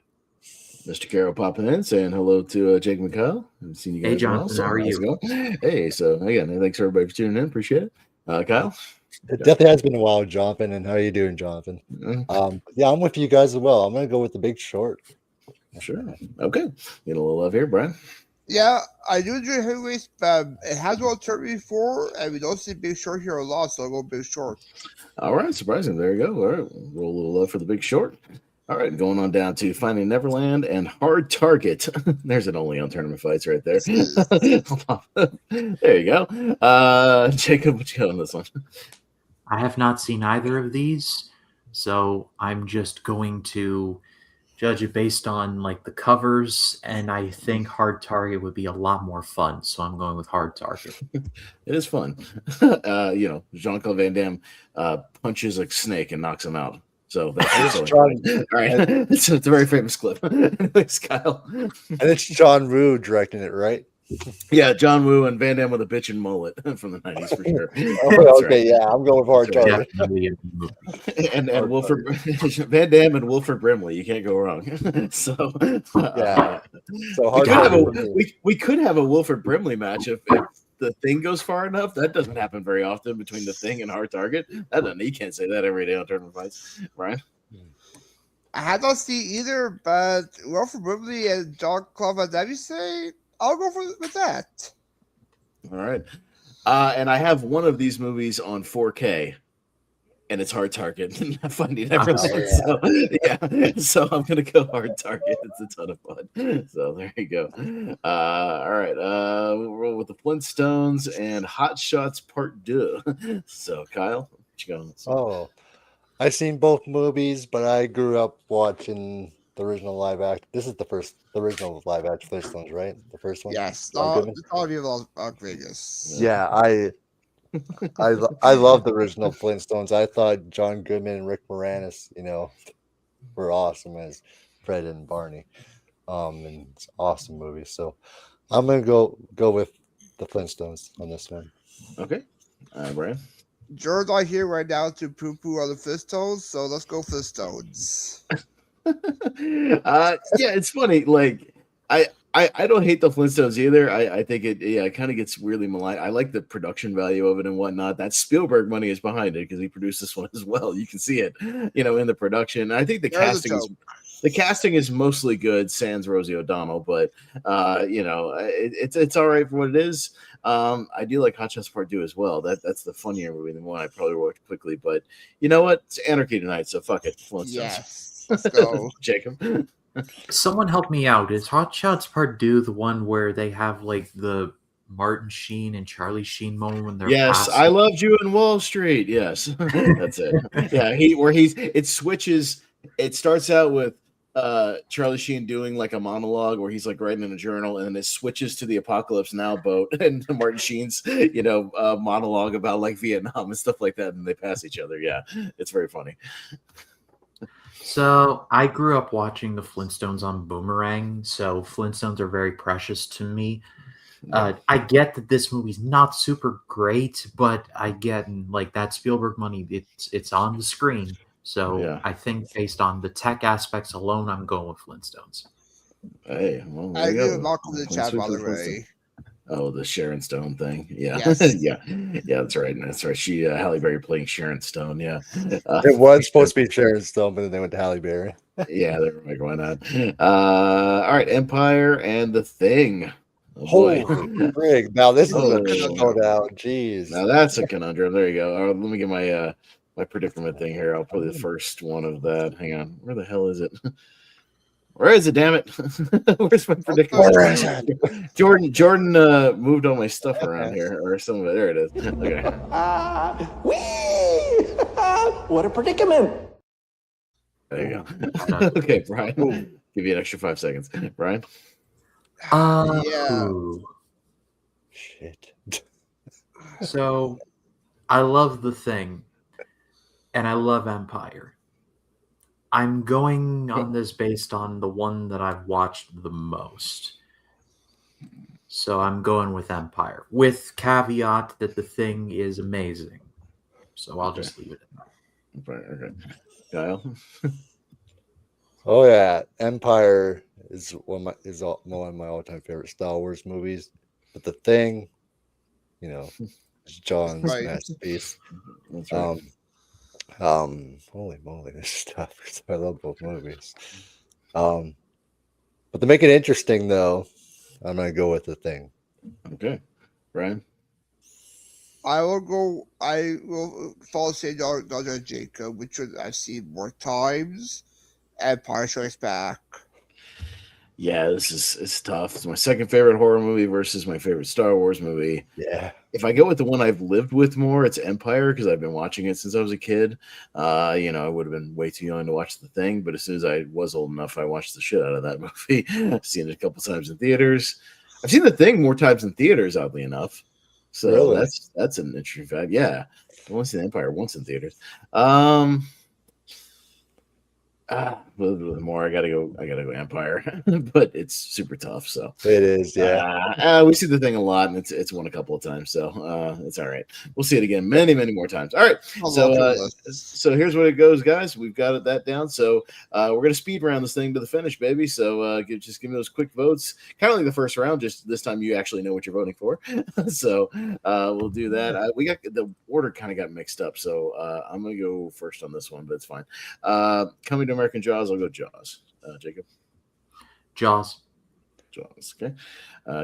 Mr. Carroll popping in, saying hello to Jake McCall. I've seen you guys. Hey, Jonathan, how are you? Hey, so again, thanks everybody for tuning in. Appreciate it. Kyle? It definitely has been a while, Jonathan. And how are you doing, Jonathan? Yeah, I'm with you guys as well. I'm going to go with The Big Short. Sure. Okay. Get a little love here, Brian. Yeah, I do enjoy heavyweights, but it has well turned before, and we don't see Big Short here a lot, so I'll go Big Short. All right, surprising. There you go. All right, roll a little love for The Big Short. All right, going on down to Finding Neverland and Hard Target. There's an only on tournament fights right there. There you go. Jacob, what you got on this one? I have not seen either of these, so I'm just going to judge it based on the covers, and I think Hard Target would be a lot more fun, so I'm going with Hard Target. It is fun. Jean-Claude Van Damme punches a snake and knocks him out. So that's all right. It's a very famous clip. Anyways, Kyle. And it's John Woo directing it, right? Yeah, John Woo and Van Damme with a bitchin' mullet from the 90s for sure. Okay, right. Yeah, I'm going with Hard Target. And Wilford Van Damme and Wilford Brimley, you can't go wrong. So yeah, so Hard Target. We could have a Wilford Brimley match if the Thing goes far enough. That doesn't happen very often between the Thing and Hard Target. You can't say that every day on tournament fights, Brian. I have not seen either, but Wilford Brimley and Jean-Claude Van Damme say I'll go with that. All right. And I have one of these movies on 4K, and it's Hard Target. Finding Neverland. So I'm going to go Hard Target. It's a ton of fun. So there you go. All right. We'll roll with the Flintstones and Hot Shots Part 2. So, Kyle, what you going? Oh, I've seen both movies, but I grew up watching the original live action. This is the original live action Flintstones, right? The first one. Yes, the Quality of Las Vegas. Yeah, I love the original Flintstones. I thought John Goodman and Rick Moranis, were awesome as Fred and Barney. And it's an awesome movie. So I'm gonna go with the Flintstones on this one. Okay, Brian. George, I here right now to poo-poo on the Flintstones, so let's go Flintstones. Yeah, it's funny. I don't hate the Flintstones either. I think it kind of gets really maligned. I like the production value of it and whatnot. That Spielberg money is behind it because he produced this one as well. You can see it, in the production. I think the casting is mostly good, sans Rosie O'Donnell, but it's all right for what it is. I do like Hot Shots Part 2 as well. That's the funnier movie than one I probably watched quickly. But you know what? It's Anarchy tonight, so fuck it. Flintstones. Yes, let's go. Jacob. Someone help me out. Is Hot Shots Part 2 the one where they have the Martin Sheen and Charlie Sheen moment when they're Yes, I loved you in Wall Street. Yes, that's it. Yeah, it switches. It starts out with Charlie Sheen doing a monologue where he's writing in a journal, and then it switches to the Apocalypse Now boat and Martin Sheen's monologue about Vietnam and stuff like that, and they pass each other. Yeah, it's very funny. So I grew up watching the Flintstones on Boomerang, so Flintstones are very precious to me. I get that this movie's not super great, but I get like that Spielberg money. It's on the screen, so Yeah. I think based on the tech aspects alone, I'm going with Flintstones. Hey, well, there I you agree go. with Malcolm in the chat, by the Flintstones. way. Oh, the Sharon Stone thing. Yeah. Yes. yeah. That's right. That's right. She, Halle Berry playing Sharon Stone. Yeah. It was supposed to be Sharon Stone, but then they went to Halle Berry. Yeah, they were like, why not? All right, Empire and the Thing. Oh, boy. Holy frig. Now this is Oh. a showdown. Jeez. Now that's a conundrum. There you go. Let me get my my predicament thing here. I'll play the first one of that. Hang on. Where the hell is it? Where is it? Damn it! Where's my predicament? Where is it? Jordan moved all my stuff around here, or some of it. There it is. Okay. What a predicament. There you go. Okay, Brian. Give you an extra 5 seconds. Brian. Yeah. Ooh. Shit. So I love The Thing, and I love Empire. I'm going on this based on the one that I've watched the most. So I'm going with Empire, with caveat that The Thing is amazing. So I'll just leave it at that. Okay. Kyle. Oh yeah, Empire is one of my all-time favorite Star Wars movies. But The Thing, you know, is John's Right. masterpiece. That's right. Holy moly, this stuff. I love both movies. But to make it interesting, though, I'm gonna go with The Thing. Okay, Brian. I will follow St. Dr. Jacob, which I've seen more times. Empire Strikes Back. Yeah, it's tough. It's my second favorite horror movie versus my favorite Star Wars movie. Yeah. If I go with the one I've lived with more, it's Empire because I've been watching it since I was a kid. I would have been way too young to watch The Thing, but as soon as I was old enough, I watched the shit out of that movie. I've seen it a couple times in theaters. I've seen The Thing more times in theaters, oddly enough. So Really? that's an interesting fact. Yeah, I've only seen Empire once in theaters. A little bit more. I gotta go Empire, but it's super tough. So It is, yeah. we see The Thing a lot, and it's won a couple of times, so it's all right. We'll see it again many more times. All right, so here's what it goes, guys. We've got that down. So we're gonna speed round this thing to the finish, baby. So just give me those quick votes, kind of like the first round. Just this time, you actually know what you're voting for. So we'll do that. We got the order kind of got mixed up, so I'm gonna go first on this one, but it's fine. Coming to American Jaws, I'll go Jaws. Jacob. Jaws. Okay.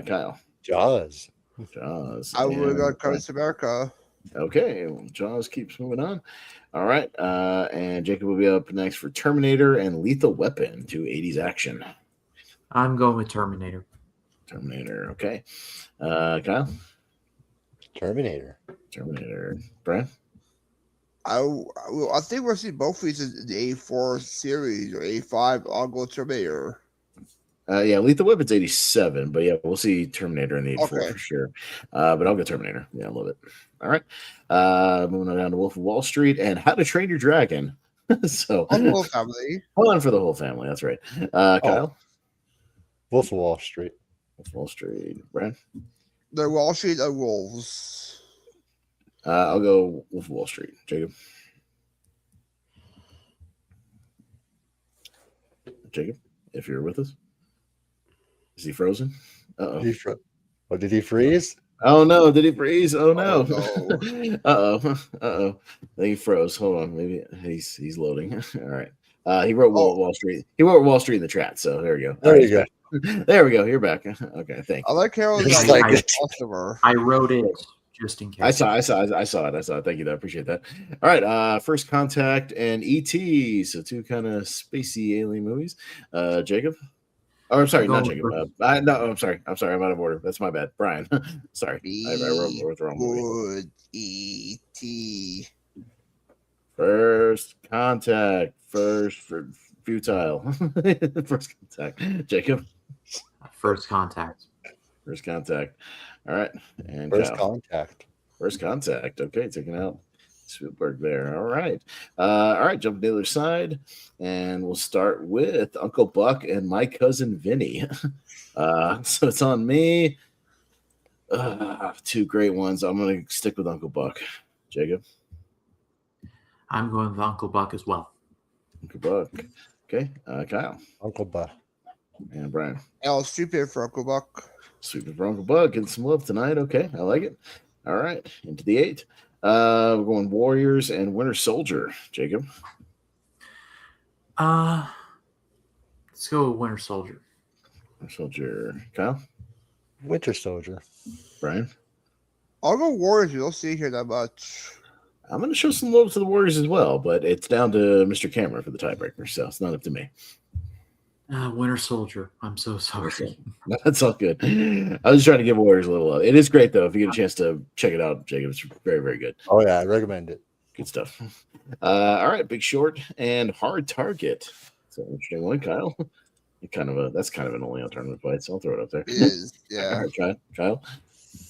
Kyle. Jaws. I would go Coming to America. Okay. Well, Jaws keeps moving on. All right. And Jacob will be up next for Terminator and Lethal Weapon, 2 80s action. I'm going with Terminator. Okay. Kyle. Terminator. Brian. I think we'll see both of these in the A4 series or A5. I'll go Terminator. Yeah, Lethal Weapon's 87, but yeah, we'll see Terminator in the 84 Okay. for sure. But I'll go Terminator. Yeah, I love it. All right. Moving on down to Wolf of Wall Street and How to Train Your Dragon. So Whole family. Hold on for the whole family. That's right. Kyle. Wolf of Wall Street. Wolf of Wall Street. Brian. The Wall Street and Wolves. I'll go Wolf of Wall Street. Jacob. Jacob, if you're with us. Is he frozen? Uh-oh. Did he freeze? Oh no, did he freeze? Oh no. no. Uh-oh. I think he froze. Hold on. Maybe he's loading. All right. He wrote Wall Street. He wrote Wall Street in the chat, so there we go. There you go. There we go. You're back. Okay, thank I you. like Harold's It's like customer. I wrote it just in case. I saw it. Thank you. I appreciate that. All right. First Contact and E.T. So 2 kind of spacey alien movies. Jacob. Oh, I'm sorry, not Jacob. No, I'm sorry. I'm out of order. That's my bad. Brian. Sorry. I wrote the wrong movie. Good E.T. First Contact. First for futile. First Contact. Jacob. First Contact. First Contact. All right. And First Kyle. Contact. First Contact. Okay, taking out Spielberg there. All right. Jump to the other side. And we'll start with Uncle Buck and My Cousin Vinny. So it's on me. Two great ones. I'm going to stick with Uncle Buck. Jacob? I'm going with Uncle Buck as well. Uncle Buck. Okay. Kyle? Uncle Buck. And Brian? I'll sweep it for Uncle Buck. Sweet for Uncle Buck. Getting some love tonight. Okay. I like it. All right. Into the 8. We're going Warriors and Winter Soldier. Jacob? Let's go with Winter Soldier. Winter Soldier. Kyle? Winter Soldier. Brian? I'll go Warriors. We don't see here that much. I'm going to show some love to the Warriors as well, but it's down to Mr. Cameron for the tiebreaker, so it's not up to me. Winter Soldier. I'm so sorry. That's all good. I was just trying to give Warriors a little love. It is great, though. If you get a chance to check it out, Jacob, it's very, very good. Oh, yeah. I recommend it. Good stuff. All right. Big Short and Hard Target. So interesting one, Kyle. That's kind of an only tournament fight, so I'll throw it up there. It is, yeah. All right, Kyle.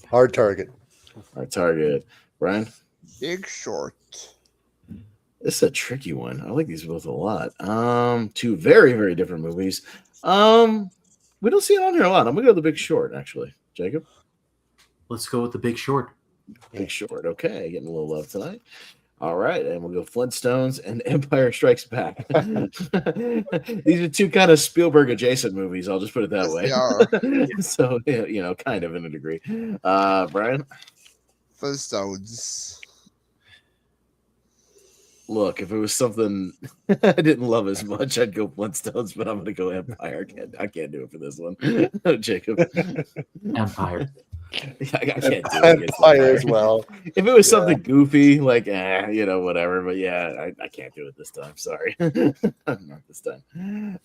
Hard Target. Hard Target. Brian? Big Short. This is a tricky one. I like these both a lot. Two very, very different movies. We don't see it on here a lot. I'm gonna go with The Big Short, actually. Jacob? Let's go with The Big Short. Big Short. Okay, getting a little love tonight. All right, and we'll go Flintstones and Empire Strikes Back. These are two kind of Spielberg adjacent movies. I'll just put it that way. So, kind of in a degree. Brian? Flintstones. Look, if it was something I didn't love as much, I'd go Flintstones, but I'm going to go Empire. I can't do it for this one. Jacob? Empire. I can't do it. Empire as well. If it was something goofy, like, whatever. But yeah, I can't do it this time. Sorry. Not this time.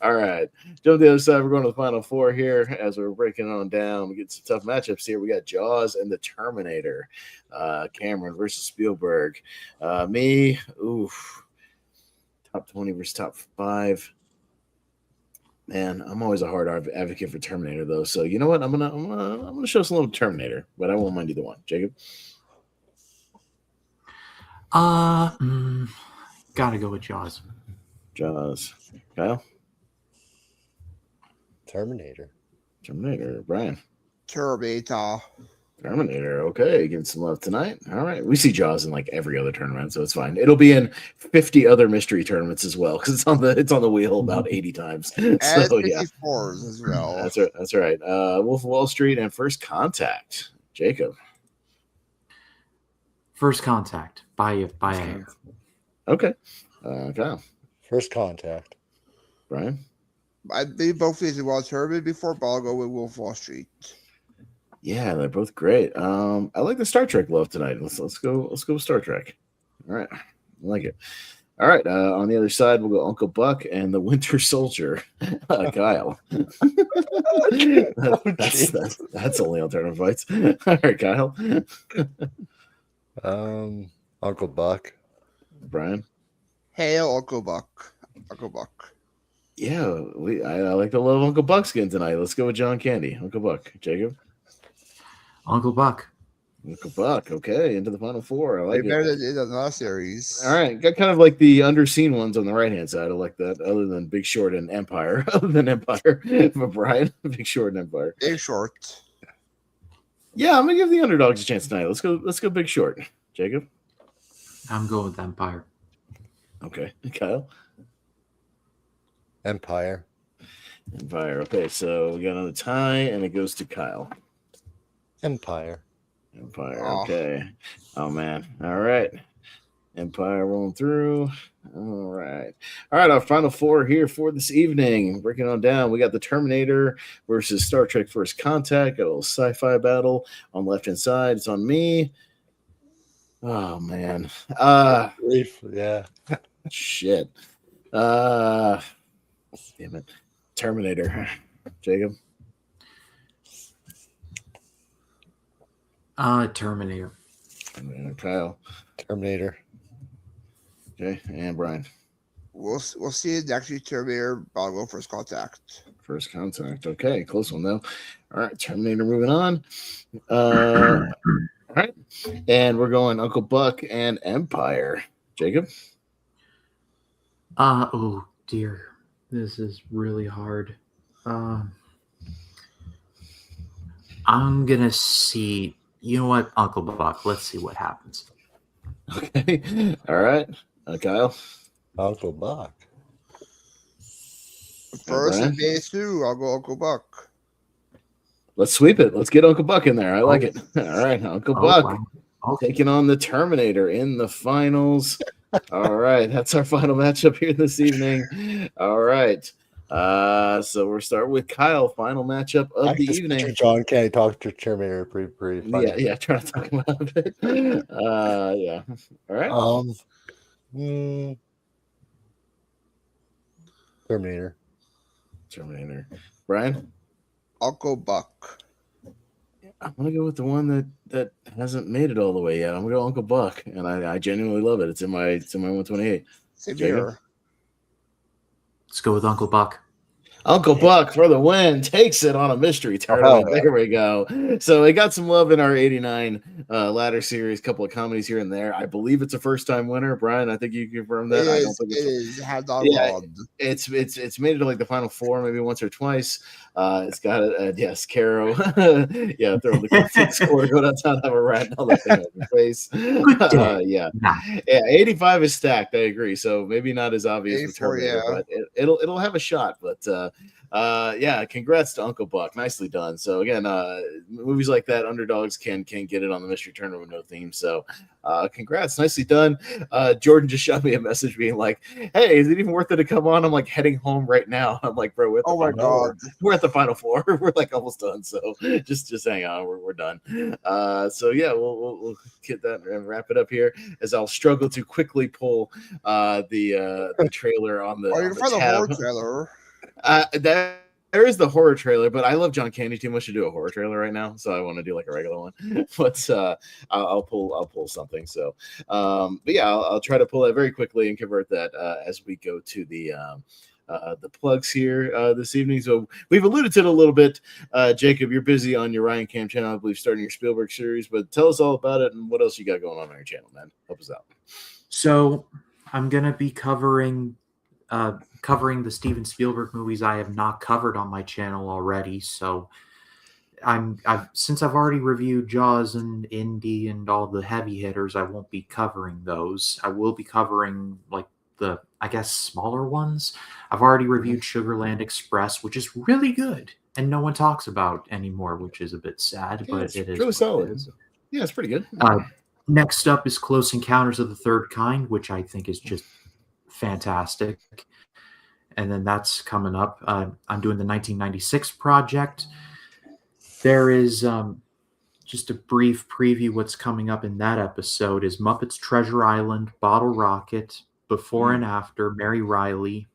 All right. Jump to the other side. We're going to the final 4 here as we're breaking on down. We get some tough matchups here. We got Jaws and the Terminator. Cameron versus Spielberg. Me, top 20 versus top 5. Man, I'm always a hard advocate for Terminator, though. So you know what? I'm gonna show some little Terminator, but I won't mind either one. Jacob? Gotta go with Jaws. Jaws. Kyle? Terminator. Brian? Terminator. Terminator. Okay, getting some love tonight. All right, we see Jaws in like every other tournament, so it's fine. It'll be in 50 other mystery tournaments as well because it's on the wheel about 80 times. And So yeah, 54s as well. that's right. Wolf of Wall Street and First Contact. Jacob. First Contact by air. Okay. Kyle. First Contact. Brian. I think both these well Terminator before, but I'll go with Wolf of Wall Street. Yeah, they're both great. I like the Star Trek love tonight. Let's go with Star Trek. All right, I like it. All right, on the other side we'll go Uncle Buck and the Winter Soldier. Kyle. That's only alternative fights. All right, Kyle. Uncle Buck. Brian. Hail Uncle Buck. Uncle Buck. Yeah, I like the love Uncle Buck skin tonight. Let's go with John Candy. Uncle Buck. Jacob. Uncle Buck. Uncle Buck. Okay, into the final 4. I like it. Better than in the last series. All right, got kind of like the underseen ones on the right hand side. I like that. Other than Big Short and Empire. But Brian, Big Short and Empire. Big Short. Yeah, I'm gonna give the underdogs a chance tonight. Let's go Big Short. Jacob. I'm going with Empire. Okay, Kyle. Empire. Okay, so we got another tie, and it goes to Kyle. Empire. Okay. Oh man. All right. Empire rolling through. All right. Our final 4 here for this evening. Breaking on down. We got the Terminator versus Star Trek First Contact. Got a little sci-fi battle on the left hand side. It's on me. Oh man. Yeah. Shit. Damn it. Terminator. Jacob. Terminator. Kyle. Terminator. Okay, and Brian. We'll see it next week. Terminator. I'll go First Contact. First Contact. Okay, close one though. All right, Terminator moving on. All right. And we're going Uncle Buck and Empire. Jacob? Oh dear. This is really hard. I'm gonna see. You know what, Uncle Buck? Let's see what happens. Okay. All right. Kyle? Uncle Buck. First Brian? and base 2, I'll go Uncle Buck. Let's sweep it. Let's get Uncle Buck in there. I like it. All right. Uncle Buck wow. Okay. taking on the Terminator in the finals. All right. That's our final matchup here this evening. All right. So we're starting with Kyle. Final matchup of the evening. John Candy talk to Terminator. Pretty funny. Yeah. Trying to talk about it. Yeah. All right. Terminator. Brian? Uncle Buck. I'm gonna go with the one that hasn't made it all the way yet. I'm gonna go Uncle Buck, and I genuinely love it. It's in my 128. Same here. Let's go with Uncle Buck. Uncle Buck for the win takes it on a mystery tournament. There we go. So it got some love in our 89 ladder series, couple of comedies here and there. I believe it's a first-time winner. Brian, I think you confirmed that. I don't think it is. It's made it to like the final four maybe once or twice. It's got yes, Caro. Yeah, throw the score to go downtown, have a rat and all that thing on your face. Yeah, 85 is stacked. I agree. So maybe not as obvious with Terminator, but it'll have a shot. But yeah, congrats to Uncle Buck. Nicely done. So again, movies like that, underdogs can get it on the mystery tournament with no theme. So congrats, nicely done. Jordan just shot me a message being like, "Hey, is it even worth it to come on?" I'm like heading home right now. I'm like, bro, oh my god, we're at the final four. We're like almost done. So just hang on, we're done. So yeah, we'll get that and wrap it up here as I'll struggle to quickly pull the trailer on the. Oh, you can find the horror trailer. There is the horror trailer, but I love John Candy too much to do a horror trailer right now, so I want to do like a regular one. But I'll pull something. So, but yeah, I'll try to pull that very quickly and convert that as we go to the plugs here this evening. So we've alluded to it a little bit. Jacob, you're busy on your Ryan Cam channel, I believe, starting your Spielberg series. But tell us all about it and what else you got going on your channel, man. Help us out. So I'm gonna be covering the Steven Spielberg movies I have not covered on my channel already. So since I've already reviewed Jaws and Indy and all the heavy hitters, I won't be covering those. I will be covering like the, I guess, smaller ones. I've already reviewed Sugarland Express, which is really good and no one talks about anymore, which is a bit sad, but it is really solid. Yeah, it's pretty good. Next up is Close Encounters of the Third Kind, which I think is just fantastic. And then that's coming up. I'm doing the 1996 project. There is just a brief preview. What's coming up in that episode is Muppets Treasure Island, Bottle Rocket, Before and After, Mary Riley,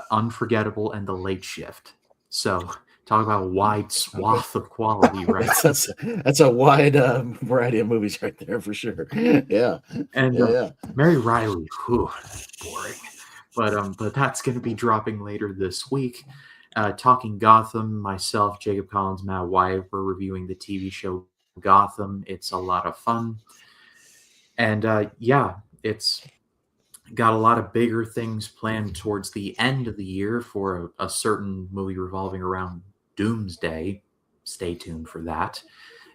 Unforgettable, and The Late Shift. So talk about a wide swath of quality, right? that's a wide variety of movies right there for sure. Yeah. And Mary Riley, whew, boring. But that's going to be dropping later this week. Talking Gotham, myself, Jacob Collins, Matt Wyatt, we're reviewing the TV show Gotham. It's a lot of fun. And yeah, it's got a lot of bigger things planned towards the end of the year for a certain movie revolving around Doomsday. Stay tuned for that.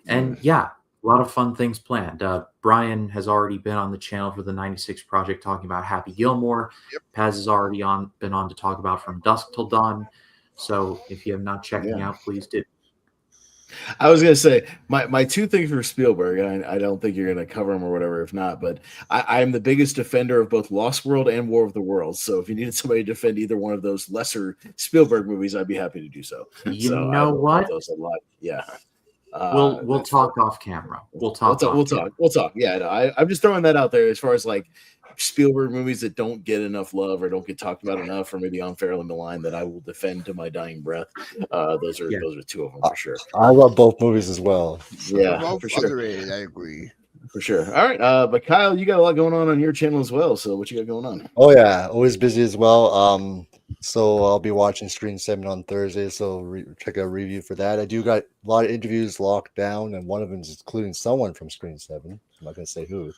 And yeah, a lot of fun things planned. Brian has already been on the channel for the 96 project talking about Happy Gilmore. Yep. Pez has already been on to talk about From Dusk Till Dawn. So if you have not checked me out, please do. I was going to say, my two things for Spielberg, and I don't think you're going to cover them or whatever, if not, but I'm the biggest defender of both Lost World and War of the Worlds. So if you needed somebody to defend either one of those lesser Spielberg movies, I'd be happy to do so. You know what? Those a lot. Yeah. We'll talk off camera. We'll talk. Yeah, no, I'm just throwing that out there as far as like Spielberg movies that don't get enough love or don't get talked about enough, or maybe unfairly maligned, that I will defend to my dying breath. Those are two of them for sure. I love both movies as well. Yeah, for sure. Underrated, I agree. For sure. All right, but Kyle, you got a lot going on your channel as well. So what you got going on? Oh yeah, always busy as well. So I'll be watching Screen 7 on Thursday. So check out a review for that. I do got a lot of interviews locked down, and one of them is including someone from Screen 7. I'm not going to say who.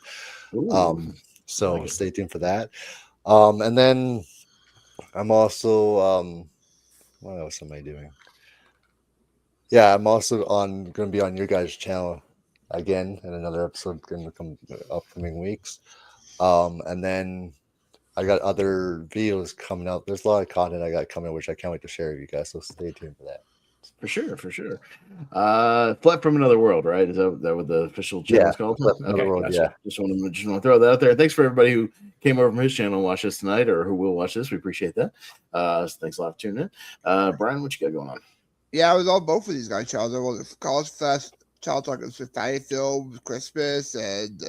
Ooh, So like it. stay tuned for that. And then I'm also what else am I doing? Yeah, I'm also going to be on your guys' channel again, and another episode going to come upcoming weeks. And then I got other videos coming out. There's a lot of content I got coming, which I can't wait to share with you guys. So stay tuned for that. For sure. Flett from Another World, right? Is that what the official channel is called? Flett from Another World, gotcha. yeah. Just want to throw that out there. Thanks for everybody who came over from his channel and watched us tonight, or who will watch this. We appreciate that. So thanks a lot for tuning in. Brian, what you got going on? Yeah, I was on both of these guys' channels. I was at College Fest, Child Talking with Fatty Film, Christmas, and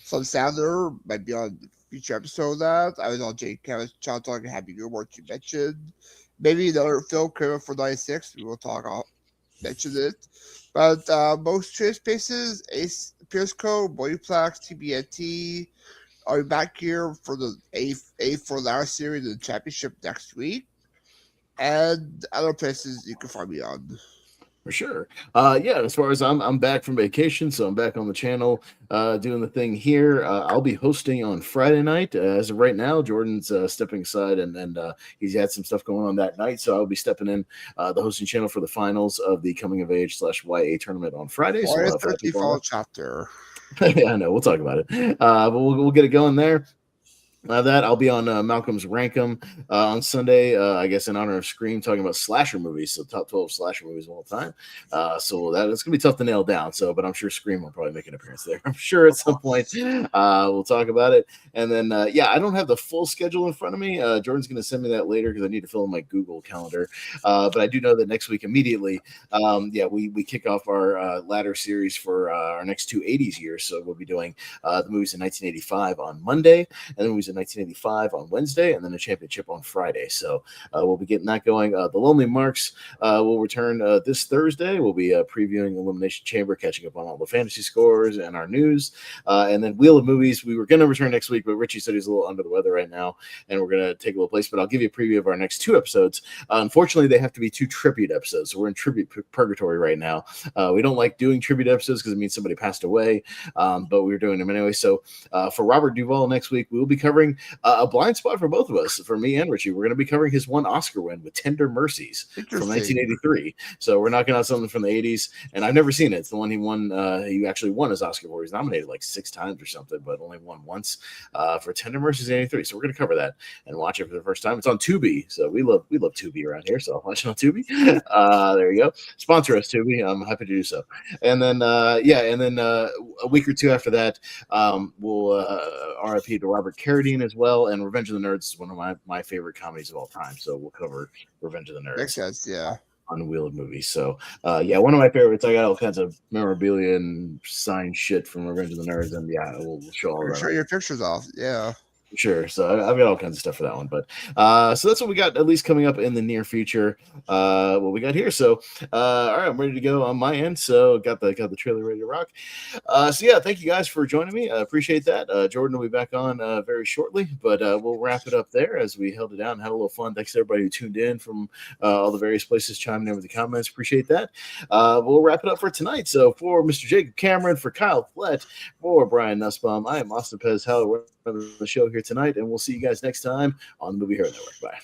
some Sounder might be on a future episode of that. I was on Jake Cameron's Child Talking Happy Gilmore, you mentioned. Maybe another film, Criminal for 96. We will talk, I'll mention it. But most trade spaces, Ace, Pierce Code, Bodyplex, TBNT, are back here for the A4 series of the championship next week. And other places you can find me on. For sure. Yeah, as far as I'm back from vacation, so I'm back on the channel doing the thing here. I'll be hosting on Friday night. As of right now, Jordan's stepping aside and he's had some stuff going on that night, so I'll be stepping in the hosting channel for the finals of the Coming of Age /YA tournament on Friday. So Or a 30 fall chapter. Yeah, I know. We'll talk about it. But we'll get it going there. That I'll be on Malcolm's Rankum on Sunday, I guess in honor of Scream, talking about slasher movies, so top 12 slasher movies of all time. So it's gonna be tough to nail down. So, but I'm sure Scream will probably make an appearance there. I'm sure at some point we'll talk about it. And then yeah, I don't have the full schedule in front of me. Jordan's gonna send me that later because I need to fill in my Google Calendar. But I do know that next week immediately, yeah, we kick off our ladder series for our next two 80s years. So we'll be doing the movies in 1985 on Monday, and the movies in 1985 on Wednesday, and then a championship on Friday. So we'll be getting that going. The Lonely Marks will return this Thursday. We'll be previewing Elimination Chamber, catching up on all the fantasy scores and our news. And then Wheel of Movies, we were going to return next week, but Richie said he's a little under the weather right now, and we're going to take a little place. But I'll give you a preview of our next two episodes. Unfortunately, they have to be two tribute episodes. So we're in tribute purgatory right now. We don't like doing tribute episodes because it means somebody passed away, but we're doing them anyway. So for Robert Duvall next week, we'll be covering a blind spot for both of us, for me and Richie. We're going to be covering his one Oscar win with Tender Mercies from 1983. So we're knocking out something from the 80s, and I've never seen it. It's the one he won. He actually won his Oscar for. He's nominated like 6 times or something, but only won once for Tender Mercies in 83. So we're going to cover that and watch it for the first time. It's on Tubi, so we love Tubi around here. So I'll watch it on Tubi. There you go. Sponsor us, Tubi. I'm happy to do so. And then yeah, and then a week or two after that, we'll RIP to Robert Carradine as well. And Revenge of the Nerds is one of my favorite comedies of all time. So we'll cover Revenge of the Nerds. Makes sense, yeah. On Wheel of Movies. So yeah, one of my favorites. I got all kinds of memorabilia and signed shit from Revenge of the Nerds, and yeah, we'll show all that. Show your pictures off, yeah. Sure. So I've got all kinds of stuff for that one, but so that's what we got at least coming up in the near future. What we got here. So all right, I'm ready to go on my end. So got the trailer ready to rock. So yeah, thank you guys for joining me. I appreciate that. Jordan will be back on very shortly, but we'll wrap it up there as we held it down and had a little fun. Thanks to everybody who tuned in from all the various places, chiming in with the comments. Appreciate that. We'll wrap it up for tonight. So for Mr. Jacob Cameron, for Kyle Flett, for Brian Nussbaum, I am Austin Pez Howell. We're on the show here tonight, and we'll see you guys next time on the Movie Hero Network. Bye.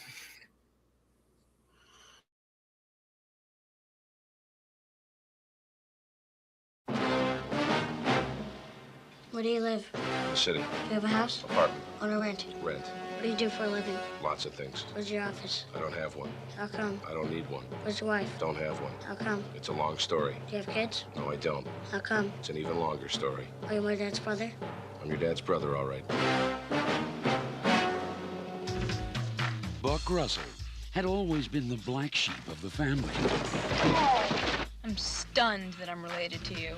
Where do you live? The city. Do you have a house? Apartment. Own or rent? Rent. What do you do for a living? Lots of things. Where's your office? I don't have one. How come? I don't need one. Where's your wife? Don't have one. How come? It's a long story. Do you have kids? No, I don't. How come? It's an even longer story. Are you my dad's brother? I'm your dad's brother, all right. Buck Russell had always been the black sheep of the family. I'm stunned that I'm related to you.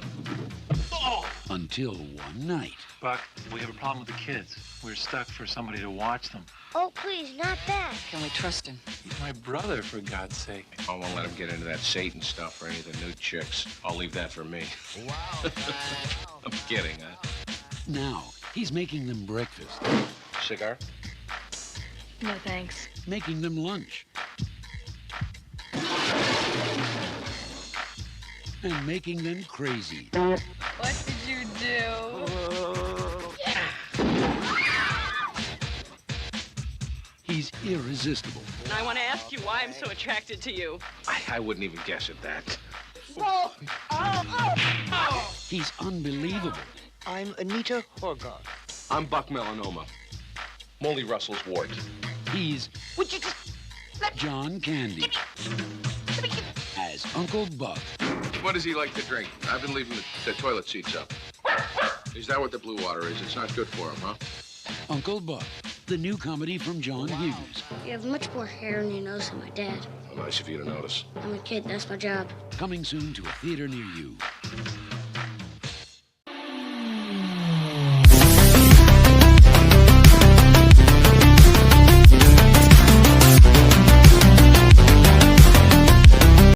Until one night. Buck, we have a problem with the kids. We're stuck for somebody to watch them. Oh, please, not that. Can we trust him? He's my brother, for God's sake. I won't let him get into that Satan stuff or any of the new chicks. I'll leave that for me. Wow. I'm kidding, huh? Now, he's making them breakfast. Cigar? No thanks. making them lunch, and making them crazy. What did you do? He's irresistible. And I want to ask you why I'm so attracted to you. I wouldn't even guess at that. He's unbelievable. I'm Anita Horgar. I'm Buck Melanoma. Molly Russell's wart. He's Would you just John Candy as Uncle Buck. What does he like to drink? I've been leaving the toilet seats up. Is that what the blue water is? It's not good for him, huh? Uncle Buck, the new comedy from John Hughes. You have much more hair on your nose than my dad. Well, nice of you to notice. I'm a kid, that's my job. Coming soon to a theater near you.